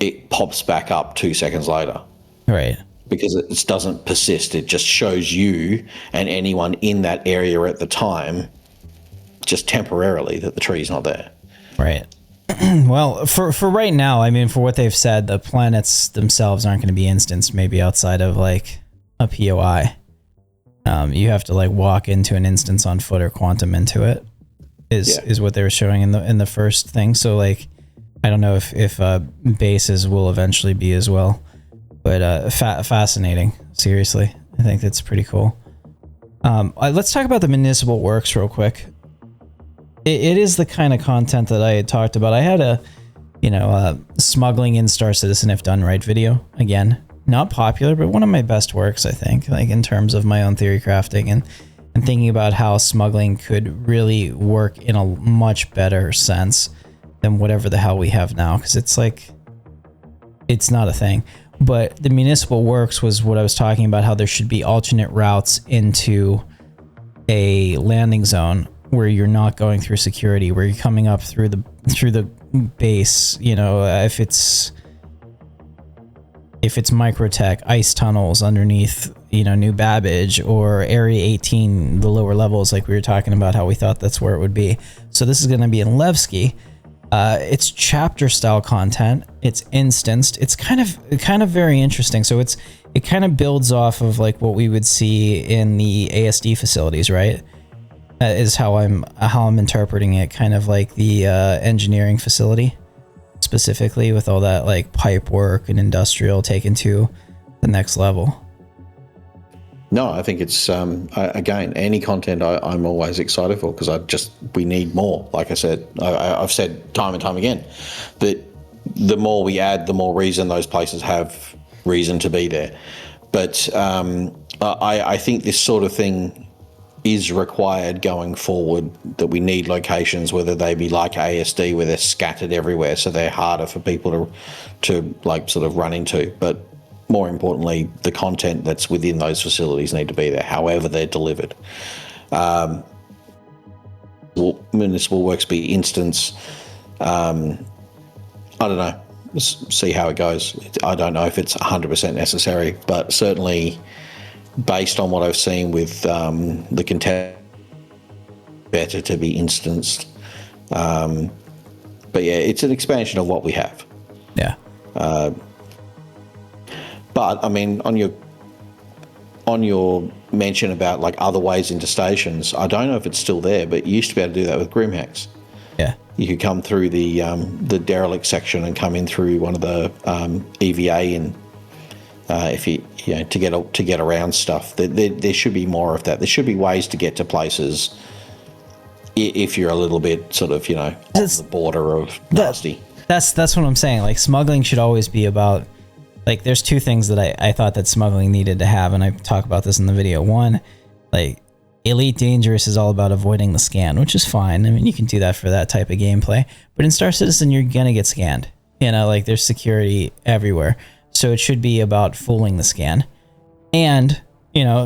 it pops back up 2 seconds later. Right. Because it doesn't persist. It just shows you and anyone in that area at the time, just temporarily, that the tree's not there. Right. Well, for right now, I mean, for what they've said, the planets themselves aren't going to be instanced, maybe outside of like a POI. You have to like walk into an instance on foot or quantum into it is what they were showing in the first thing. So like, I don't know if bases will eventually be as well, but fascinating. Seriously, I think that's pretty cool. Let's talk about the municipal works real quick. It is the kind of content that I had talked about. I had a smuggling in Star Citizen if done right video. Again, not popular, but one of my best works, I think, like in terms of my own theory crafting and thinking about how smuggling could really work in a much better sense than whatever the hell we have now. Because it's like, it's not a thing. But the municipal works was what I was talking about, how there should be alternate routes into a landing zone where you're not going through security, where you're coming up through the base, if it's microtech, ice tunnels underneath, New Babbage, or Area 18, the lower levels, like we were talking about, how we thought that's where it would be. So this is going to be in Levski. It's chapter style content. It's instanced. It's kind of very interesting. So it kind of builds off of like what we would see in the ASD facilities, right? Is how I'm interpreting it, kind of like the engineering facility, specifically with all that like pipe work and industrial taken to the next level. No, I think it's again, any content I'm always excited for, because we need more. Like I said, I've said time and time again that the more we add, the more reason those places have reason to be there. But I think this sort of thing is required going forward, that we need locations, whether they be like ASD where they're scattered everywhere, so they're harder for people to like sort of run into. But more importantly, the content that's within those facilities need to be there, however they're delivered. Municipal works be instance. I don't know. Let's see how it goes. I don't know if it's 100% necessary, but certainly based on what I've seen with the content, better to be instanced. But yeah, it's an expansion of what we have. Yeah. But I mean, on your mention about like other ways into stations, I don't know if it's still there, but you used to be able to do that with Grimhacks. Yeah. You could come through the derelict section and come in through one of the EVA and if you know to get around stuff. There should be more of that. There should be ways to get to places if you're a little bit sort of on the border of nasty. That's what I'm saying. Like, smuggling should always be about, like, there's two things that I thought that smuggling needed to have, and I talk about this in the video. One, like, Elite Dangerous is all about avoiding the scan, which is fine. I mean, you can do that for that type of gameplay. But in Star Citizen, you're going to get scanned. Like, there's security everywhere. So it should be about fooling the scan. And,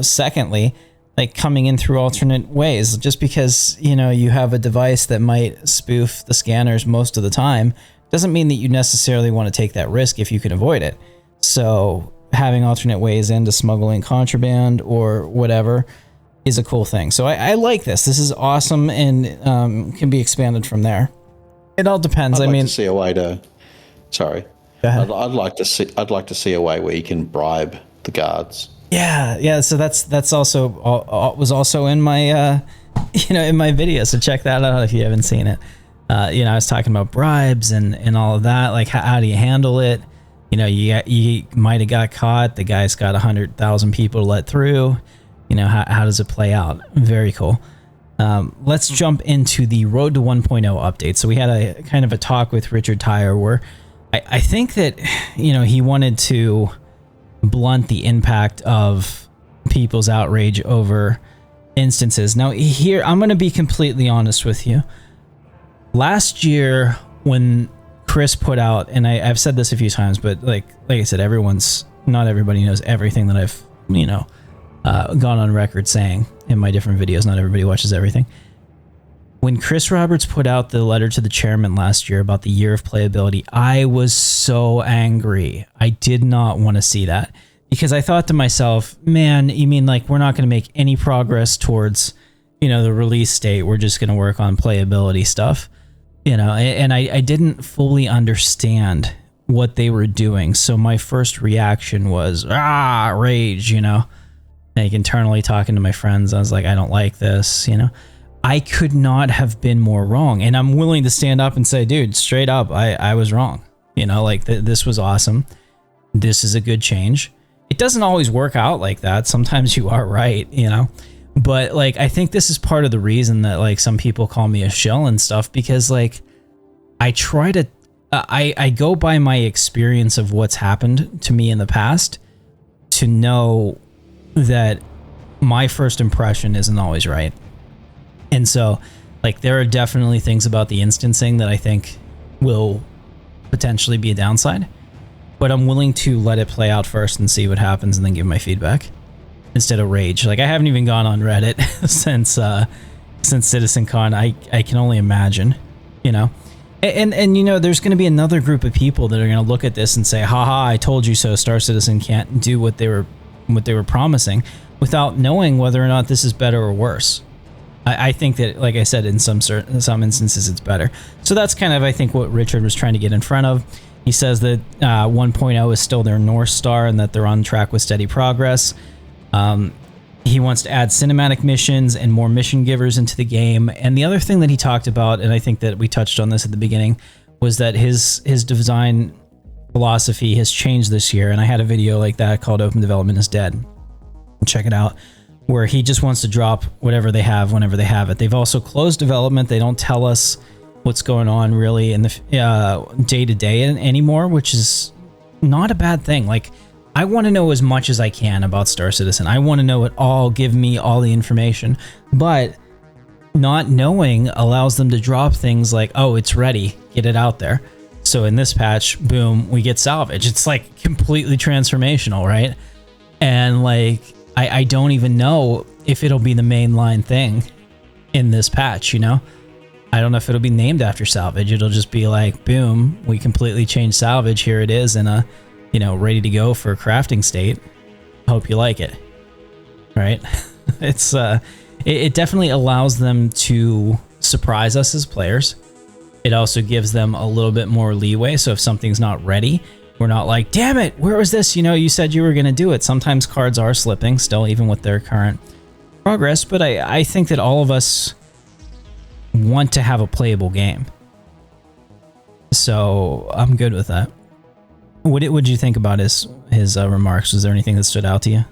secondly, like, coming in through alternate ways. Just because, you have a device that might spoof the scanners most of the time doesn't mean that you necessarily want to take that risk if you can avoid it. So having alternate ways into smuggling contraband or whatever is a cool thing. So I like this. This is awesome and can be expanded from there. It all depends. I'd like to see a way to. Sorry, I'd like to see a way where you can bribe the guards. Yeah. So that's also was also in my in my video. So check that out if you haven't seen it. I was talking about bribes and all of that. Like, how do you handle it? You might have got caught. The guy's got 100,000 people to let through. How does it play out? Very cool. Let's jump into the Road to 1.0 update. So we had a kind of a talk with Richard Tyre where I think that, he wanted to blunt the impact of people's outrage over instances. Now, here, I'm going to be completely honest with you. Last year, when Chris put out, and I've said this a few times, but like I said, not everybody knows everything that I've, gone on record saying in my different videos. Not everybody watches everything. When Chris Roberts put out the letter to the chairman last year about the year of playability, I was so angry. I did not want to see that because I thought to myself, man, you mean like we're not going to make any progress towards, the release date? We're just going to work on playability stuff. And I didn't fully understand what they were doing. So my first reaction was, rage, Like, internally talking to my friends, I was like, I don't like this, I could not have been more wrong. And I'm willing to stand up and say, dude, straight up, I was wrong. This was awesome. This is a good change. It doesn't always work out like that. Sometimes you are right, But like, I think this is part of the reason that like some people call me a shill and stuff, because like I try to, I go by my experience of what's happened to me in the past to know that my first impression isn't always right. And so like, there are definitely things about the instancing that I think will potentially be a downside, but I'm willing to let it play out first and see what happens and then give my feedback. Instead of rage. Like, I haven't even gone on Reddit since CitizenCon. I can only imagine, and there's going to be another group of people that are going to look at this and say, haha, I told you so. Star Citizen can't do what they were promising, without knowing whether or not this is better or worse. I think that, like I said, in some instances it's better. So that's kind of, I think, what Richard was trying to get in front of. He says that 1.0 is still their North Star and that they're on track with steady progress. He wants to add cinematic missions and more mission givers into the game. And the other thing that he talked about, and I think that we touched on this at the beginning, was that his design philosophy has changed this year. And I had a video like that called Open Development is Dead. Check it out, where he just wants to drop whatever they have whenever they have it. They've also closed development. They don't tell us what's going on really in the day-to-day anymore, which is not a bad thing. Like, I want to know as much as I can about Star Citizen. I want to know it all, give me all the information, but not knowing allows them to drop things like, oh, it's ready, get it out there. So in this patch, boom, we get salvage. It's like completely transformational, right? And like, I don't even know if it'll be the mainline thing in this patch, I don't know if it'll be named after salvage. It'll just be like, boom, we completely changed salvage. Here it is in a, ready to go for a crafting state. Hope you like it. Right? It's it definitely allows them to surprise us as players. It also gives them a little bit more leeway. So if something's not ready, we're not like, damn it, where was this? You know, you said you were going to do it. Sometimes cards are slipping still, even with their current progress. But I think that all of us want to have a playable game. So I'm good with that. What did you think about his remarks? Was there anything that stood out to you?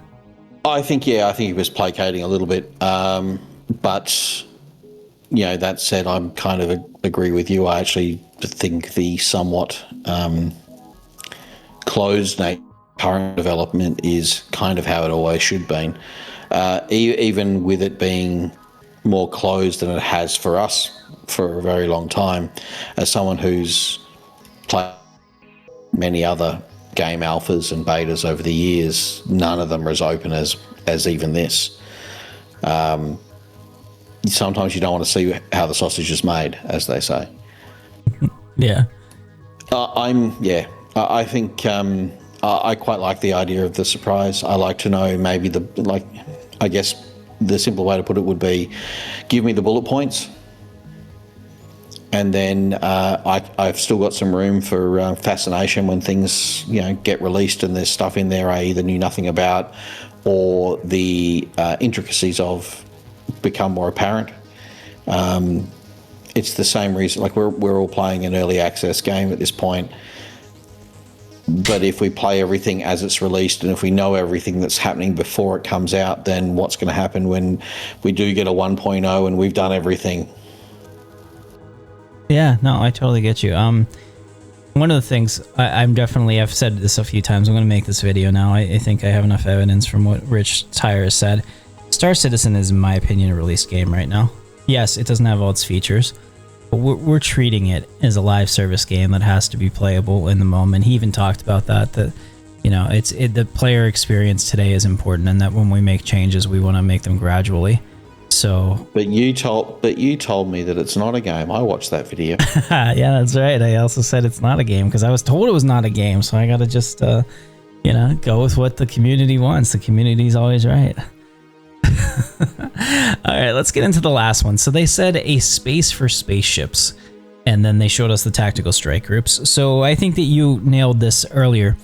I think he was placating a little bit. But, you know, that said, I'm kind of agree with you. I actually think the somewhat closed current development is kind of how it always should be. Even with it being more closed than it has for us for a very long time, as someone who's played many other game alphas and betas over the years, none of them are as open as even this. Sometimes you don't want to see how the sausage is made, as they say. Yeah. I think I quite like the idea of the surprise. I like to know maybe I guess the simple way to put it would be, give me the bullet points, and then I've still got some room for fascination when things, you know, get released and there's stuff in there I either knew nothing about or the intricacies of become more apparent. It's the same reason, like we're all playing an early access game at this point, but if we play everything as it's released and if we know everything that's happening before it comes out, then what's going to happen when we do get a 1.0 and we've done everything? Yeah, no, I totally get you. One of the things I've said this a few times, I'm going to make this video now. I think I have enough evidence from what Rich Tyre has said. Star Citizen is, in my opinion, a released game right now. Yes, it doesn't have all its features, but we're treating it as a live service game that has to be playable in the moment. He even talked about that you know, the player experience today is important, and that when we make changes, we want to make them gradually. So, but you told me that it's not a game. I watched that video. Yeah, that's right. I also said it's not a game because I was told it was not a game. So I got to just, you know, go with what the community wants. The community's always right. All right, let's get into the last one. So they said a space for spaceships, and then they showed us the tactical strike groups. So I think that you nailed this earlier.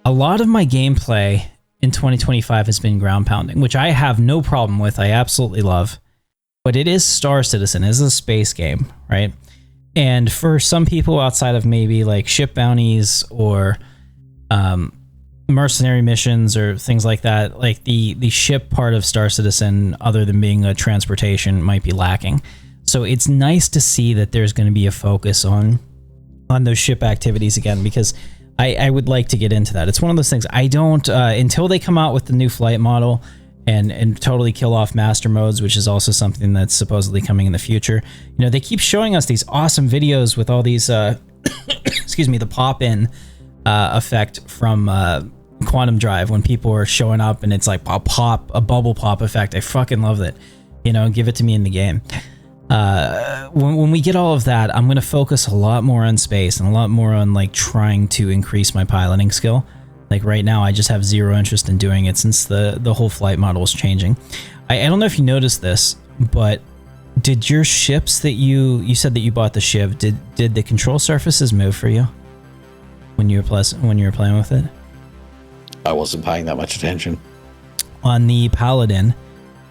A lot of my gameplay in 2025 has been ground pounding, which I have no problem with. I absolutely love. But it is Star Citizen. It is a space game, right? And for some people outside of maybe like ship bounties or mercenary missions or things like that, like the ship part of Star Citizen, other than being a transportation, might be lacking. So it's nice to see that there's going to be a focus on those ship activities again, because I would like to get into that. It's one of those things I don't until they come out with the new flight model and totally kill off master modes, which is also something that's supposedly coming in the future. You know, they keep showing us these awesome videos with all these excuse me, the pop-in effect from Quantum Drive, when people are showing up and it's like a bubble pop effect. I fucking love it. You know, give it to me in the game. When we get all of that, I'm going to focus a lot more on space and a lot more on like trying to increase my piloting skill. Like right now, I just have zero interest in doing it since the whole flight model is changing. I don't know if you noticed this, but did your ships that you said that you bought the Shiv, did the control surfaces move for you when you were playing with it? I wasn't paying that much attention. On the Paladin,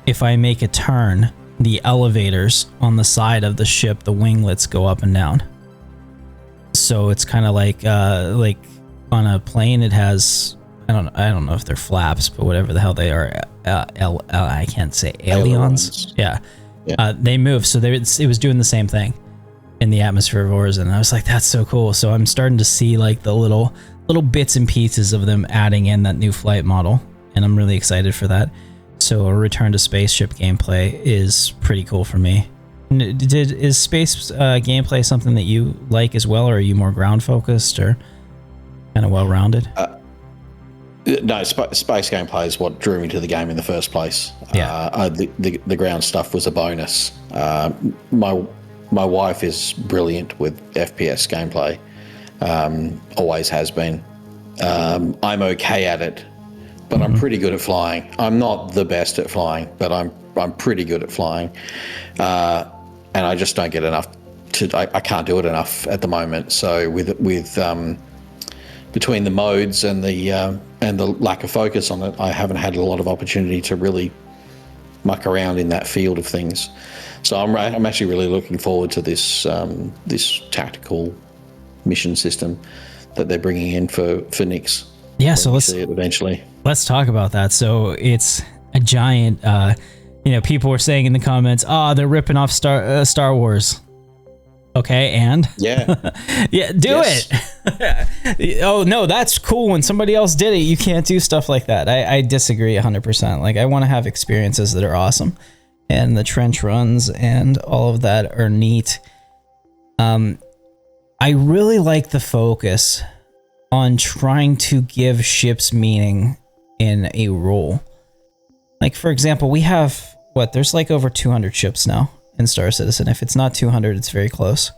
if I make a turn, the elevators on the side of the ship, the winglets go up and down. So it's kind of like on a plane, it has, I don't know if they're flaps, but whatever the hell they are, I can't say, ailerons. Yeah. They move. So it was doing the same thing in the atmosphere of Origin. I was like, that's so cool. So I'm starting to see like the little bits and pieces of them adding in that new flight model, and I'm really excited for that. So a return to spaceship gameplay is pretty cool for me. Is space gameplay something that you like as well, or are you more ground focused or kind of well-rounded? No, space gameplay is what drew me to the game in the first place. Yeah. The ground stuff was a bonus. My wife is brilliant with FPS gameplay. Always has been. I'm okay at it, but I'm pretty good at flying. I'm not the best at flying, but I'm pretty good at flying, and I just don't get enough. I can't do it enough at the moment. So with between the modes and the lack of focus on it, I haven't had a lot of opportunity to really muck around in that field of things. So I'm actually really looking forward to this this tactical mission system that they're bringing in for Nyx. Yeah, so let's see it eventually. Let's talk about that. So it's a giant. People were saying in the comments, they're ripping off Star Wars. Okay, and yeah, yeah, do it. Oh no, that's cool. When somebody else did it, you can't do stuff like that. I disagree 100%. Like, I want to have experiences that are awesome, and the trench runs and all of that are neat. I really like the focus on trying to give ships meaning in a role. Like, for example, we have there's like over 200 ships now in Star Citizen. If it's not 200, it's very close.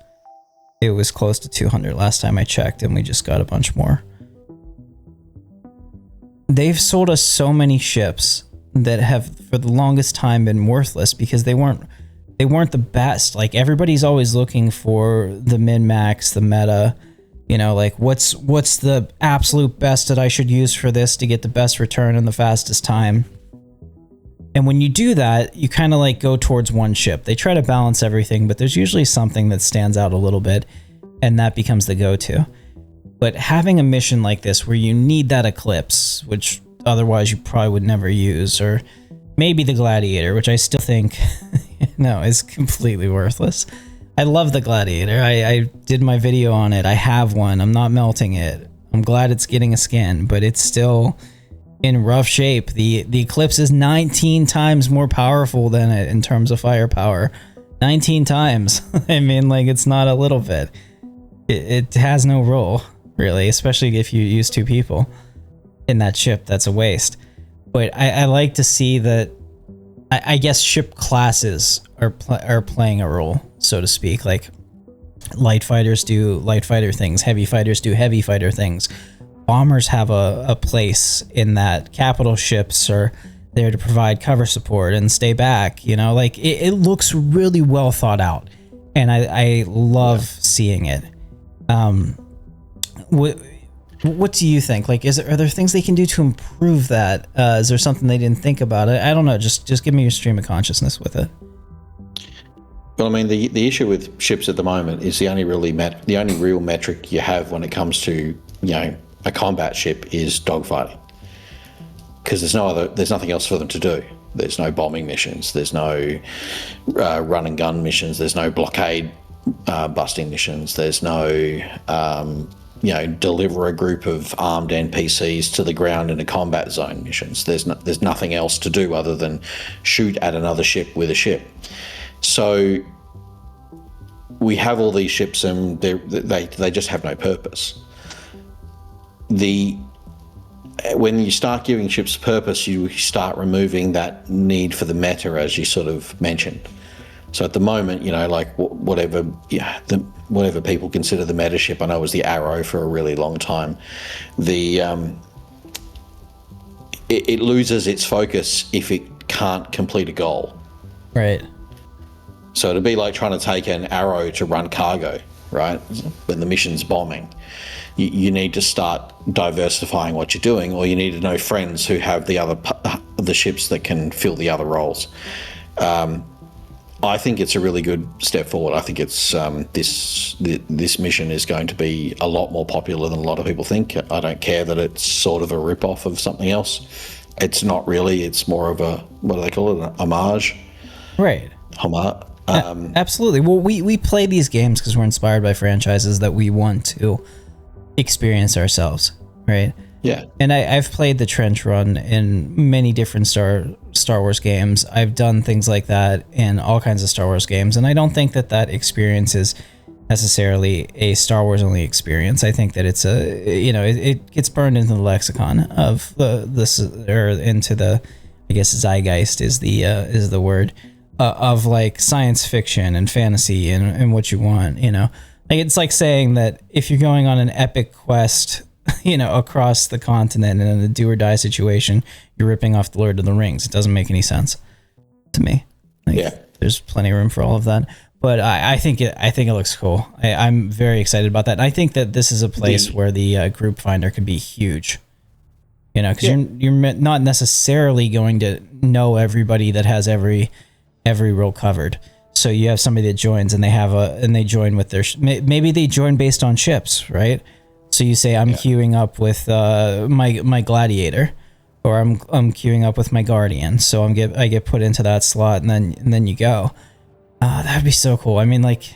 It was close to 200 last time I checked, and we just got a bunch more. They've sold us so many ships that have for the longest time been worthless because they weren't the best. Like, everybody's always looking for the min-max, the meta, like what's the absolute best that I should use for this to get the best return in the fastest time. And when you do that, you kind of like go towards one ship. They try to balance everything, but there's usually something that stands out a little bit, and that becomes the go-to. But having a mission like this where you need that Eclipse, which otherwise you probably would never use, or maybe the Gladiator, which I still think is completely worthless. I love the Gladiator. I did my video on it. I have one. I'm not melting it. I'm glad it's getting a skin, but it's still in rough shape. The Eclipse is 19 times more powerful than it in terms of firepower. 19 times. I mean, like, it's not a little bit. It has no role, really, especially if you use two people in that ship. That's a waste. But I like to see that. I guess ship classes are playing a role, so to speak. Like, light fighters do light fighter things, heavy fighters do heavy fighter things. Bombers have a place in that. Capital ships are there to provide cover support and stay back. Like, it looks really well thought out, and I love seeing it. What do you think? Like, are there things they can do to improve that? Is there something they didn't think about it? I don't know. Just give me your stream of consciousness with it. Well, I mean, the issue with ships at the moment is the only real metric you have when it comes to a combat ship is dogfighting, because there's nothing else for them to do. There's no bombing missions. There's no run and gun missions. There's no blockade busting missions. There's no deliver a group of armed NPCs to the ground in a combat zone missions. There's nothing else to do other than shoot at another ship with a ship. So we have all these ships, and they just have no purpose. When you start giving ships purpose, you start removing that need for the meta, as you sort of mentioned. So at the moment, like whatever people consider the meta ship, I know it was the Arrow for a really long time. It loses its focus if it can't complete a goal. Right. So it'd be like trying to take an Arrow to run cargo, right? When the mission's bombing. You need to start diversifying what you're doing, or you need to know friends who have the ships that can fill the other roles. I think it's a really good step forward. I think it's this mission is going to be a lot more popular than a lot of people think. I don't care that it's sort of a rip-off of something else. It's not really. It's more of a, what do they call it, an homage? Right. Homage. Absolutely. Well, we play these games because we're inspired by franchises that we want to experience ourselves, right? Yeah. And I've played the trench run in many different Star Wars games. I've done things like that in all kinds of Star Wars games, and I don't think that experience is necessarily a Star Wars only experience. I think that it's it gets burned into the lexicon of into the, I guess, zeitgeist is the word, of like science fiction and fantasy and what you want, Like, it's like saying that if you're going on an epic quest, across the continent in a do or die situation, you're ripping off the Lord of the Rings. It doesn't make any sense to me. Like, yeah. There's plenty of room for all of that. But I think it looks cool. I'm very excited about that. And I think that this is a place where the group finder could be huge. You know, because you're not necessarily going to know everybody that has every role covered. So you have somebody that joins and they join with their maybe they join based on ships, right? So you say I'm queuing up with my gladiator, or I'm queuing up with my guardian. So I get put into that slot, and then you go. That'd be so cool. I mean, like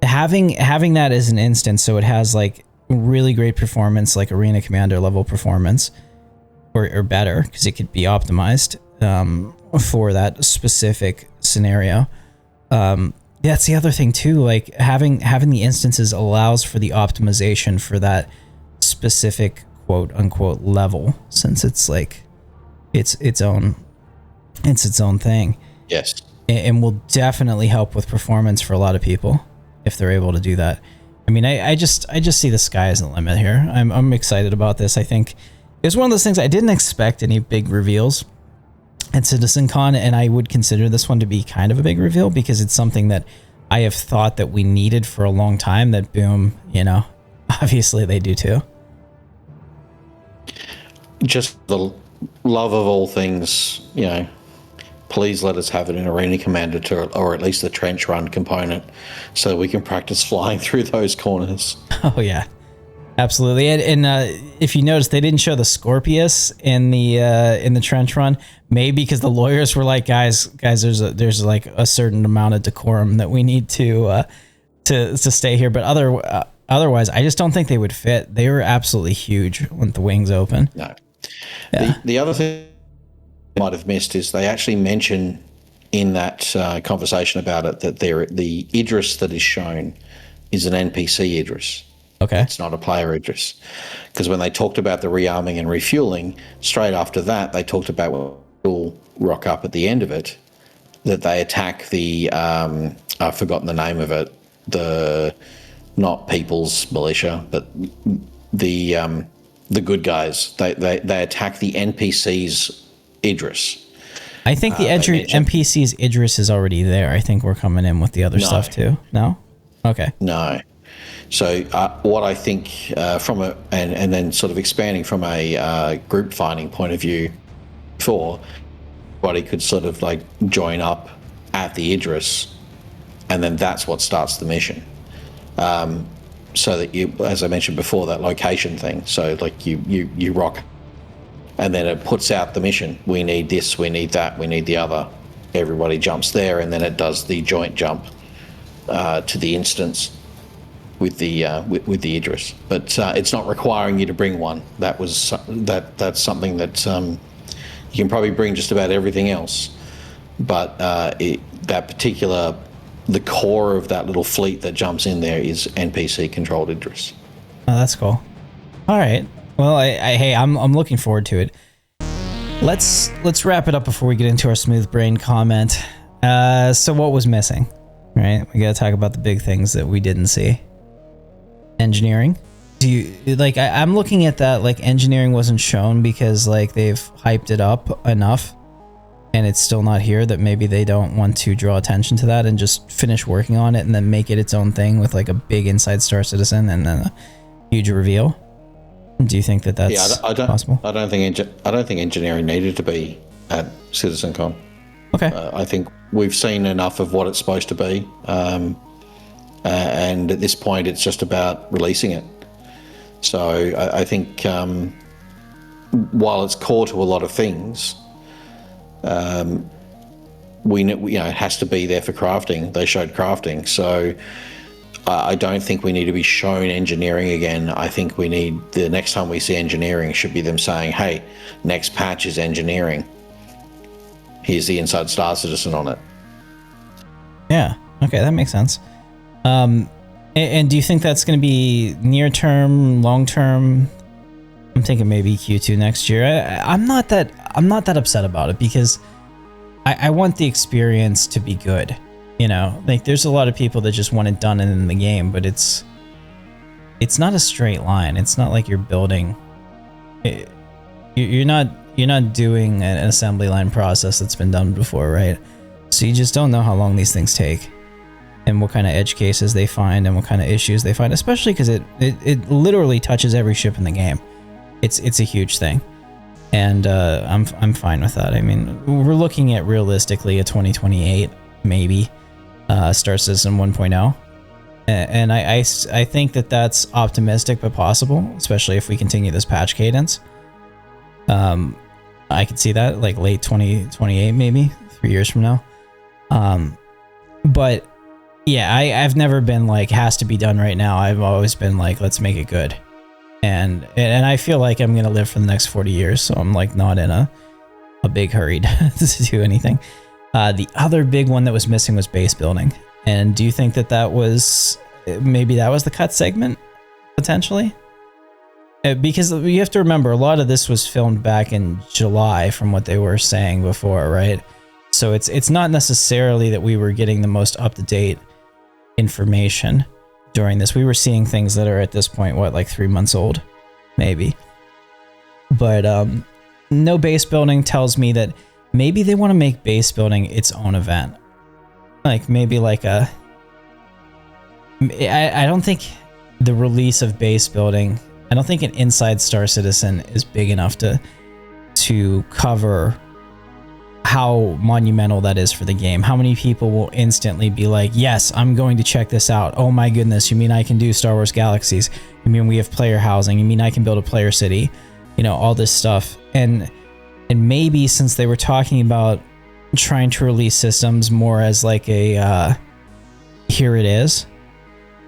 having that as an instance, so it has like really great performance, like arena commander level performance, or better, because it could be optimized for that specific scenario. That's the other thing too. Like having the instances allows for the optimization for that specific quote unquote level, since it's like it's its own thing. Yes, and will definitely help with performance for a lot of people if they're able to do that. I mean, I just see the sky as the limit here. I'm excited about this. I think it's one of those things I didn't expect any big reveals at CitizenCon, and I would consider this one to be kind of a big reveal because it's something that I have thought that we needed for a long time. That Boom, you know, obviously they do too. Just the love of all things, you know. Please let us have it in Arena Commander or at least the trench run component, so we can practice flying through those corners. Oh yeah, absolutely. And if you notice, they didn't show the Scorpius in the trench run. Maybe because the lawyers were like, guys, there's like a certain amount of decorum that we need to stay here. But otherwise, I just don't think they would fit. They were absolutely huge with the wings open. No. Yeah. The other thing might have missed is they actually mention in that conversation about it that the Idris that is shown is an NPC Idris. Okay. It's not a player Idris. Because when they talked about the rearming and refueling, straight after that they talked about what will rock up at the end of it, that they attack the I've forgotten the name of it, the not People's Militia, but the good guys. They attack the NPCs Idris. I think the NPC's Idris is already there. I think we're coming in with the other stuff too. No? Okay. No. So what I think from and then sort of expanding from a group finding point of view, for everybody could sort of like join up at the Idris, and then that's what starts the mission. So that you, as I mentioned before, that location thing. So like you rock, and then it puts out the mission. We need this, we need that, we need the other. Everybody jumps there, and then it does the joint jump to the instance with the Idris. But it's not requiring you to bring one. That's something that you can probably bring just about everything else. But that particular, the core of that little fleet that jumps in there is NPC controlled Idris. Oh, that's cool. All right. Well, I'm looking forward to it. Let's wrap it up before we get into our smooth brain comment. So what was missing? Right? We got to talk about the big things that we didn't see. Engineering. Do you like? I'm looking at that. Like, engineering wasn't shown because like they've hyped it up enough, and it's still not here. That maybe they don't want to draw attention to that and just finish working on it and then make it its own thing with like a big inside Star Citizen and then a huge reveal. Do you think that that's possible? I don't think engineering needed to be at CitizenCon. Okay. I think we've seen enough of what it's supposed to be, and at this point, it's just about releasing it. So I think while it's core to a lot of things, we it has to be there for crafting. They showed crafting, so. I don't think we need to be shown engineering again. I think we need, the next time we see engineering should be them saying, hey, next patch is engineering. Here's the Inside Star Citizen on it. Yeah, okay, that makes sense. And do you think that's going to be near term, long term? I'm thinking maybe Q2 next year. I'm not that upset about it because I want the experience to be good. You know, like there's a lot of people that just want it done in the game, but it's not a straight line. It's not like you're building. You're not doing an assembly line process that's been done before, right? So you just don't know how long these things take, and what kind of edge cases they find, and what kind of issues they find. Especially because it literally touches every ship in the game. It's a huge thing, and I'm fine with that. I mean, we're looking at realistically a 2028 maybe Star Citizen 1.0. And I think that's optimistic but possible, especially if we continue this patch cadence. I could see that like late 2028, maybe 3 years from now. But yeah, I've never been like has to be done right now. I've always been like, let's make it good. And I feel like I'm gonna live for the next 40 years, so I'm like not in a big hurry to do anything. The other big one that was missing was base building. And do you think that was maybe that was the cut segment potentially? Because you have to remember, a lot of this was filmed back in July from what they were saying before, right? So it's not necessarily that we were getting the most up-to-date information during this. We were seeing things that are at this point, what, like 3 months old, maybe. But no base building tells me that maybe they want to make base building its own event. Like maybe like I don't think the release of base building, I don't think an Inside Star Citizen is big enough to cover how monumental that is for the game. How many people will instantly be like, yes, I'm going to check this out. Oh my goodness, you mean I can do Star Wars Galaxies? You mean we have player housing? You mean I can build a player city? You know, all this stuff. And maybe since they were talking about trying to release systems more as like a here it is,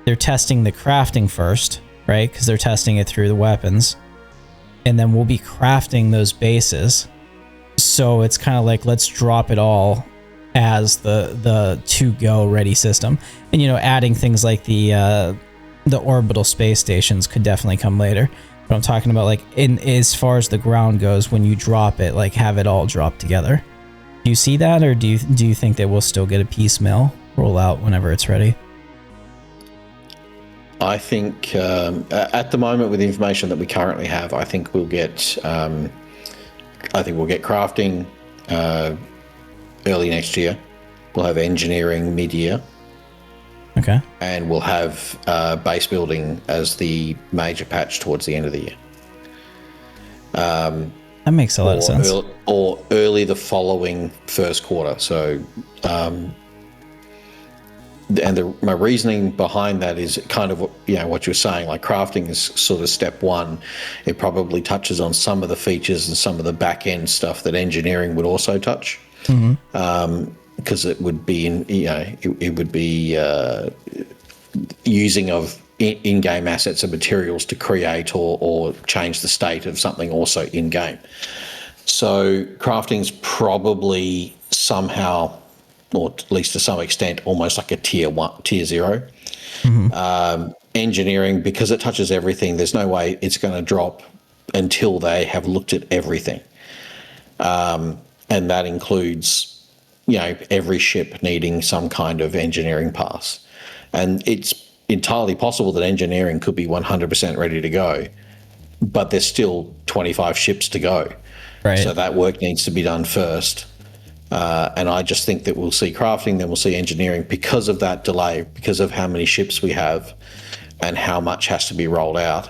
they're testing the crafting first, right? Because they're testing it through the weapons, and then we'll be crafting those bases. So it's kind of like, let's drop it all as the to-go ready system. And, you know, adding things like the orbital space stations could definitely come later. But I'm talking about like as far as the ground goes, when you drop it, like have it all drop together. Do you see that, or do you think that we'll still get a piecemeal rollout whenever it's ready? I think at the moment, with the information that we currently have, I think we'll get crafting early next year. We'll have engineering mid-year. Okay. And we'll have base building as the major patch towards the end of the year. That makes a lot of sense. Or early the following first quarter. So, my reasoning behind that is kind of, you know, what you're saying, like crafting is sort of step one. It probably touches on some of the features and some of the back end stuff that engineering would also touch. Mm-hmm. Because it would be it would be using of in-game assets and materials to create or change the state of something also in-game. So crafting's probably somehow, or at least to some extent, almost like a tier 0. Mm-hmm. Engineering, because it touches everything, there's no way it's going to drop until they have looked at everything. And that includes, you know, every ship needing some kind of engineering pass. And it's entirely possible that engineering could be 100% ready to go, but there's still 25 ships to go. Right. So that work needs to be done first. And I just think that we'll see crafting, then we'll see engineering because of that delay, because of how many ships we have and how much has to be rolled out.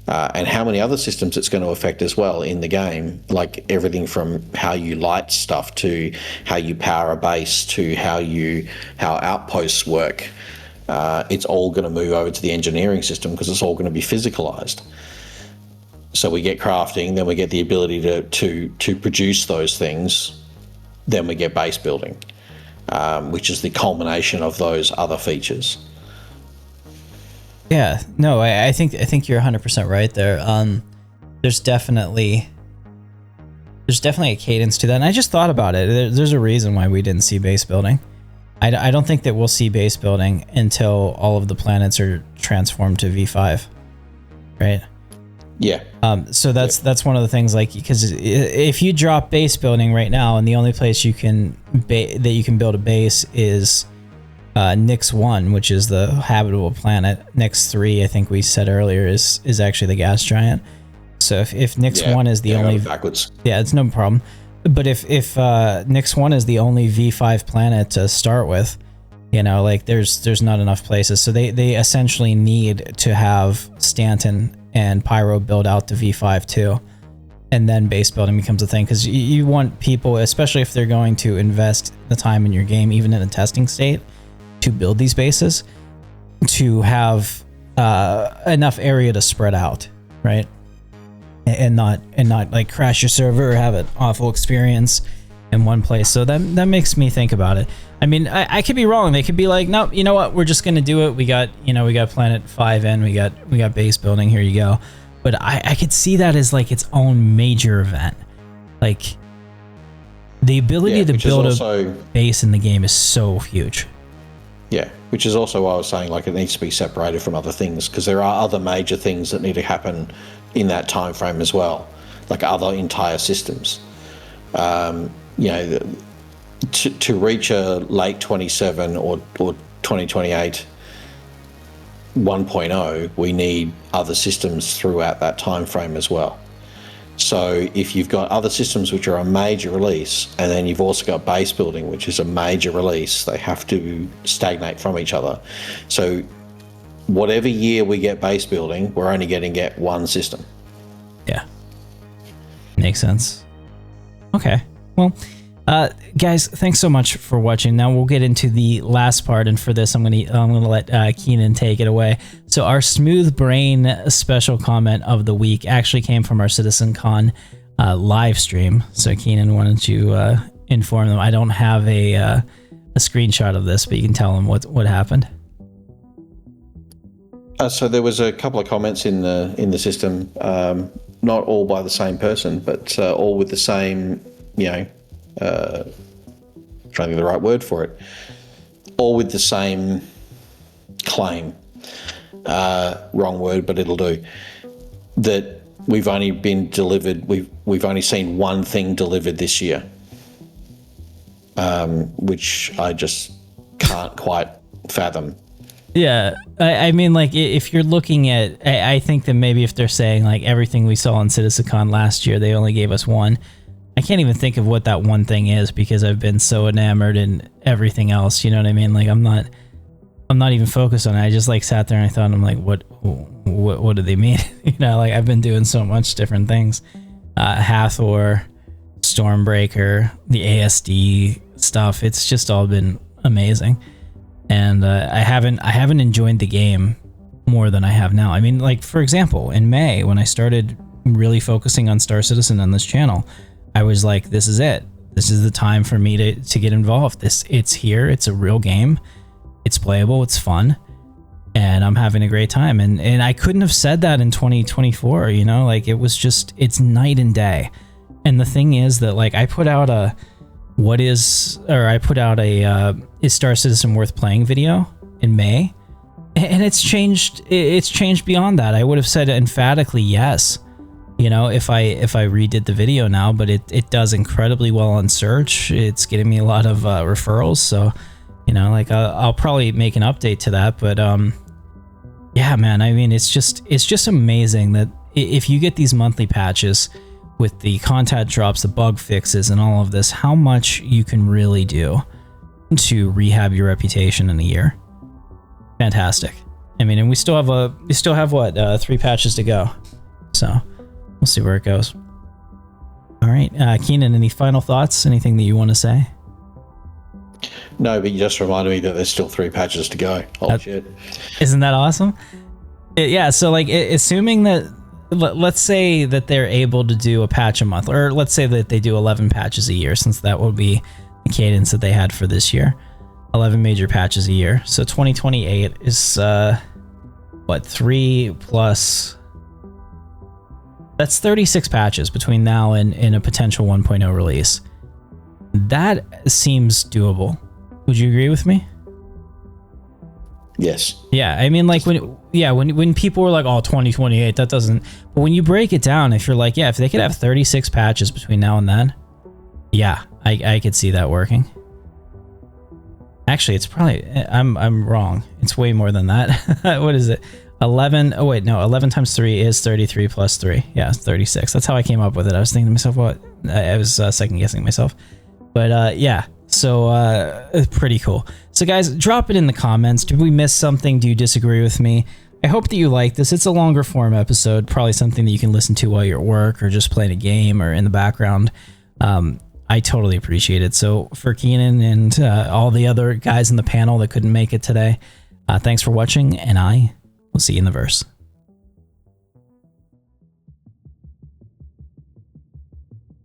And how many other systems it's going to affect as well in the game, like everything from how you light stuff to how you power a base to how outposts work. It's all going to move over to the engineering system because it's all going to be physicalized. So we get crafting, then we get the ability to produce those things, then we get base building, which is the culmination of those other features. Yeah, no, I think you're 100% right there. There's definitely a cadence to that, and I just thought about it. There's a reason why we didn't see base building. I don't think that we'll see base building until all of the planets are transformed to V5, right? Yeah. So that's one of the things, like, because if you drop base building right now, and the only place you can that you can build a base is Nix 1, which is the habitable planet. Nix 3, I think we said earlier, is actually the gas giant. So if Nix 1 is the only backwards. Yeah, it's no problem. But if Nyx 1 is the only V5 planet to start with, you know, like there's not enough places. So they essentially need to have Stanton and Pyro build out to V5 too. And then base building becomes a thing, because you want people, especially if they're going to invest the time in your game, even in a testing state, to build these bases, to have enough area to spread out, right? And not like crash your server or have an awful experience in one place. So that makes me think about it. I mean, I could be wrong. They could be like, nope, you know what? We're just gonna do it. We got Planet 5 in. We got base building. Here you go. But I could see that as like its own major event. Like the ability to build a base in the game is so huge. Yeah, which is also why I was saying like it needs to be separated from other things, because there are other major things that need to happen in that time frame as well, like other entire systems. You know, to reach a late 27 or 2028 1.0, we need other systems throughout that time frame as well. So if you've got other systems which are a major release, and then you've also got base building, which is a major release, they have to stagnate from each other. So whatever year we get base building, we're only getting one system. Yeah, makes sense. Okay, well, guys, thanks so much for watching. Now we'll get into the last part, and for this, I'm gonna let Keenan take it away. So our smooth brain special comment of the week actually came from our CitizenCon live stream. So Keenan, why don't you inform them? I don't have a screenshot of this, but you can tell them what happened. So there was a couple of comments in the system, not all by the same person, but all with the same, you know, trying to think of the right word for it, all with the same claim. Wrong word, but it'll do. That we've only been delivered. We've only seen one thing delivered this year, which I just can't quite fathom. Yeah, I mean, like, if you're looking at, I think that maybe if they're saying, like, everything we saw in CitizenCon last year, they only gave us one. I can't even think of what that one thing is, because I've been so enamored in everything else, you know what I mean? Like, I'm not even focused on it. I just, like, sat there and I thought, I'm like, what do they mean? You know, like, I've been doing so much different things. Hathor, Stormbreaker, the ASD stuff, it's just all been amazing. And I haven't enjoyed the game more than I have now. I mean, like, for example, in May, when I started really focusing on Star Citizen on this channel, I was like, this is it. This is the time for me to get involved. It's here. It's a real game. It's playable. It's fun. And I'm having a great time. And I couldn't have said that in 2024, you know? Like, it was just, it's night and day. And the thing is that, like, I put out a is Star Citizen worth playing video in May, and it's changed beyond that. I would have said emphatically yes, you know, if I redid the video now, but it does incredibly well on search. It's getting me a lot of referrals, so, you know, like, I'll probably make an update to that. But yeah, man, I mean, it's just amazing that if you get these monthly patches with the content drops, the bug fixes, and all of this, how much you can really do to rehab your reputation in a year. Fantastic. I mean, and we still have what, 3 patches to go, so we'll see where it goes. All right, Keenan, any final thoughts? Anything that you want to say? No, but you just reminded me that there's still 3 patches to go. Holy shit! Isn't that awesome? Yeah. So, like, assuming that, let's say that they're able to do a patch a month, or let's say that they do 11 patches a year, since that would be the cadence that they had for this year. 11 major patches a year. So 2028 is what, 3 plus, that's 36 patches between now and a potential 1.0 release. That seems doable. Would you agree with me? Yes. Yeah, I mean, like, when people were like, oh, 2028, that doesn't, but when you break it down, if you're like, yeah, if they could have 36 patches between now and then, yeah, I could see that working. Actually, it's probably, I'm wrong. It's way more than that. What is it? 11. Oh wait, no. 11 times 3 is 33 plus 3. Yeah, 36. That's how I came up with it. I was thinking to myself, what? I was second guessing myself. But yeah, so pretty cool. So guys, drop it in the comments. Did we miss something? Do you disagree with me? I hope that you like this. It's a longer form episode, probably something that you can listen to while you're at work or just playing a game or in the background. I totally appreciate it. So for Keenan and all the other guys in the panel that couldn't make it today, thanks for watching, and I will see you in the verse.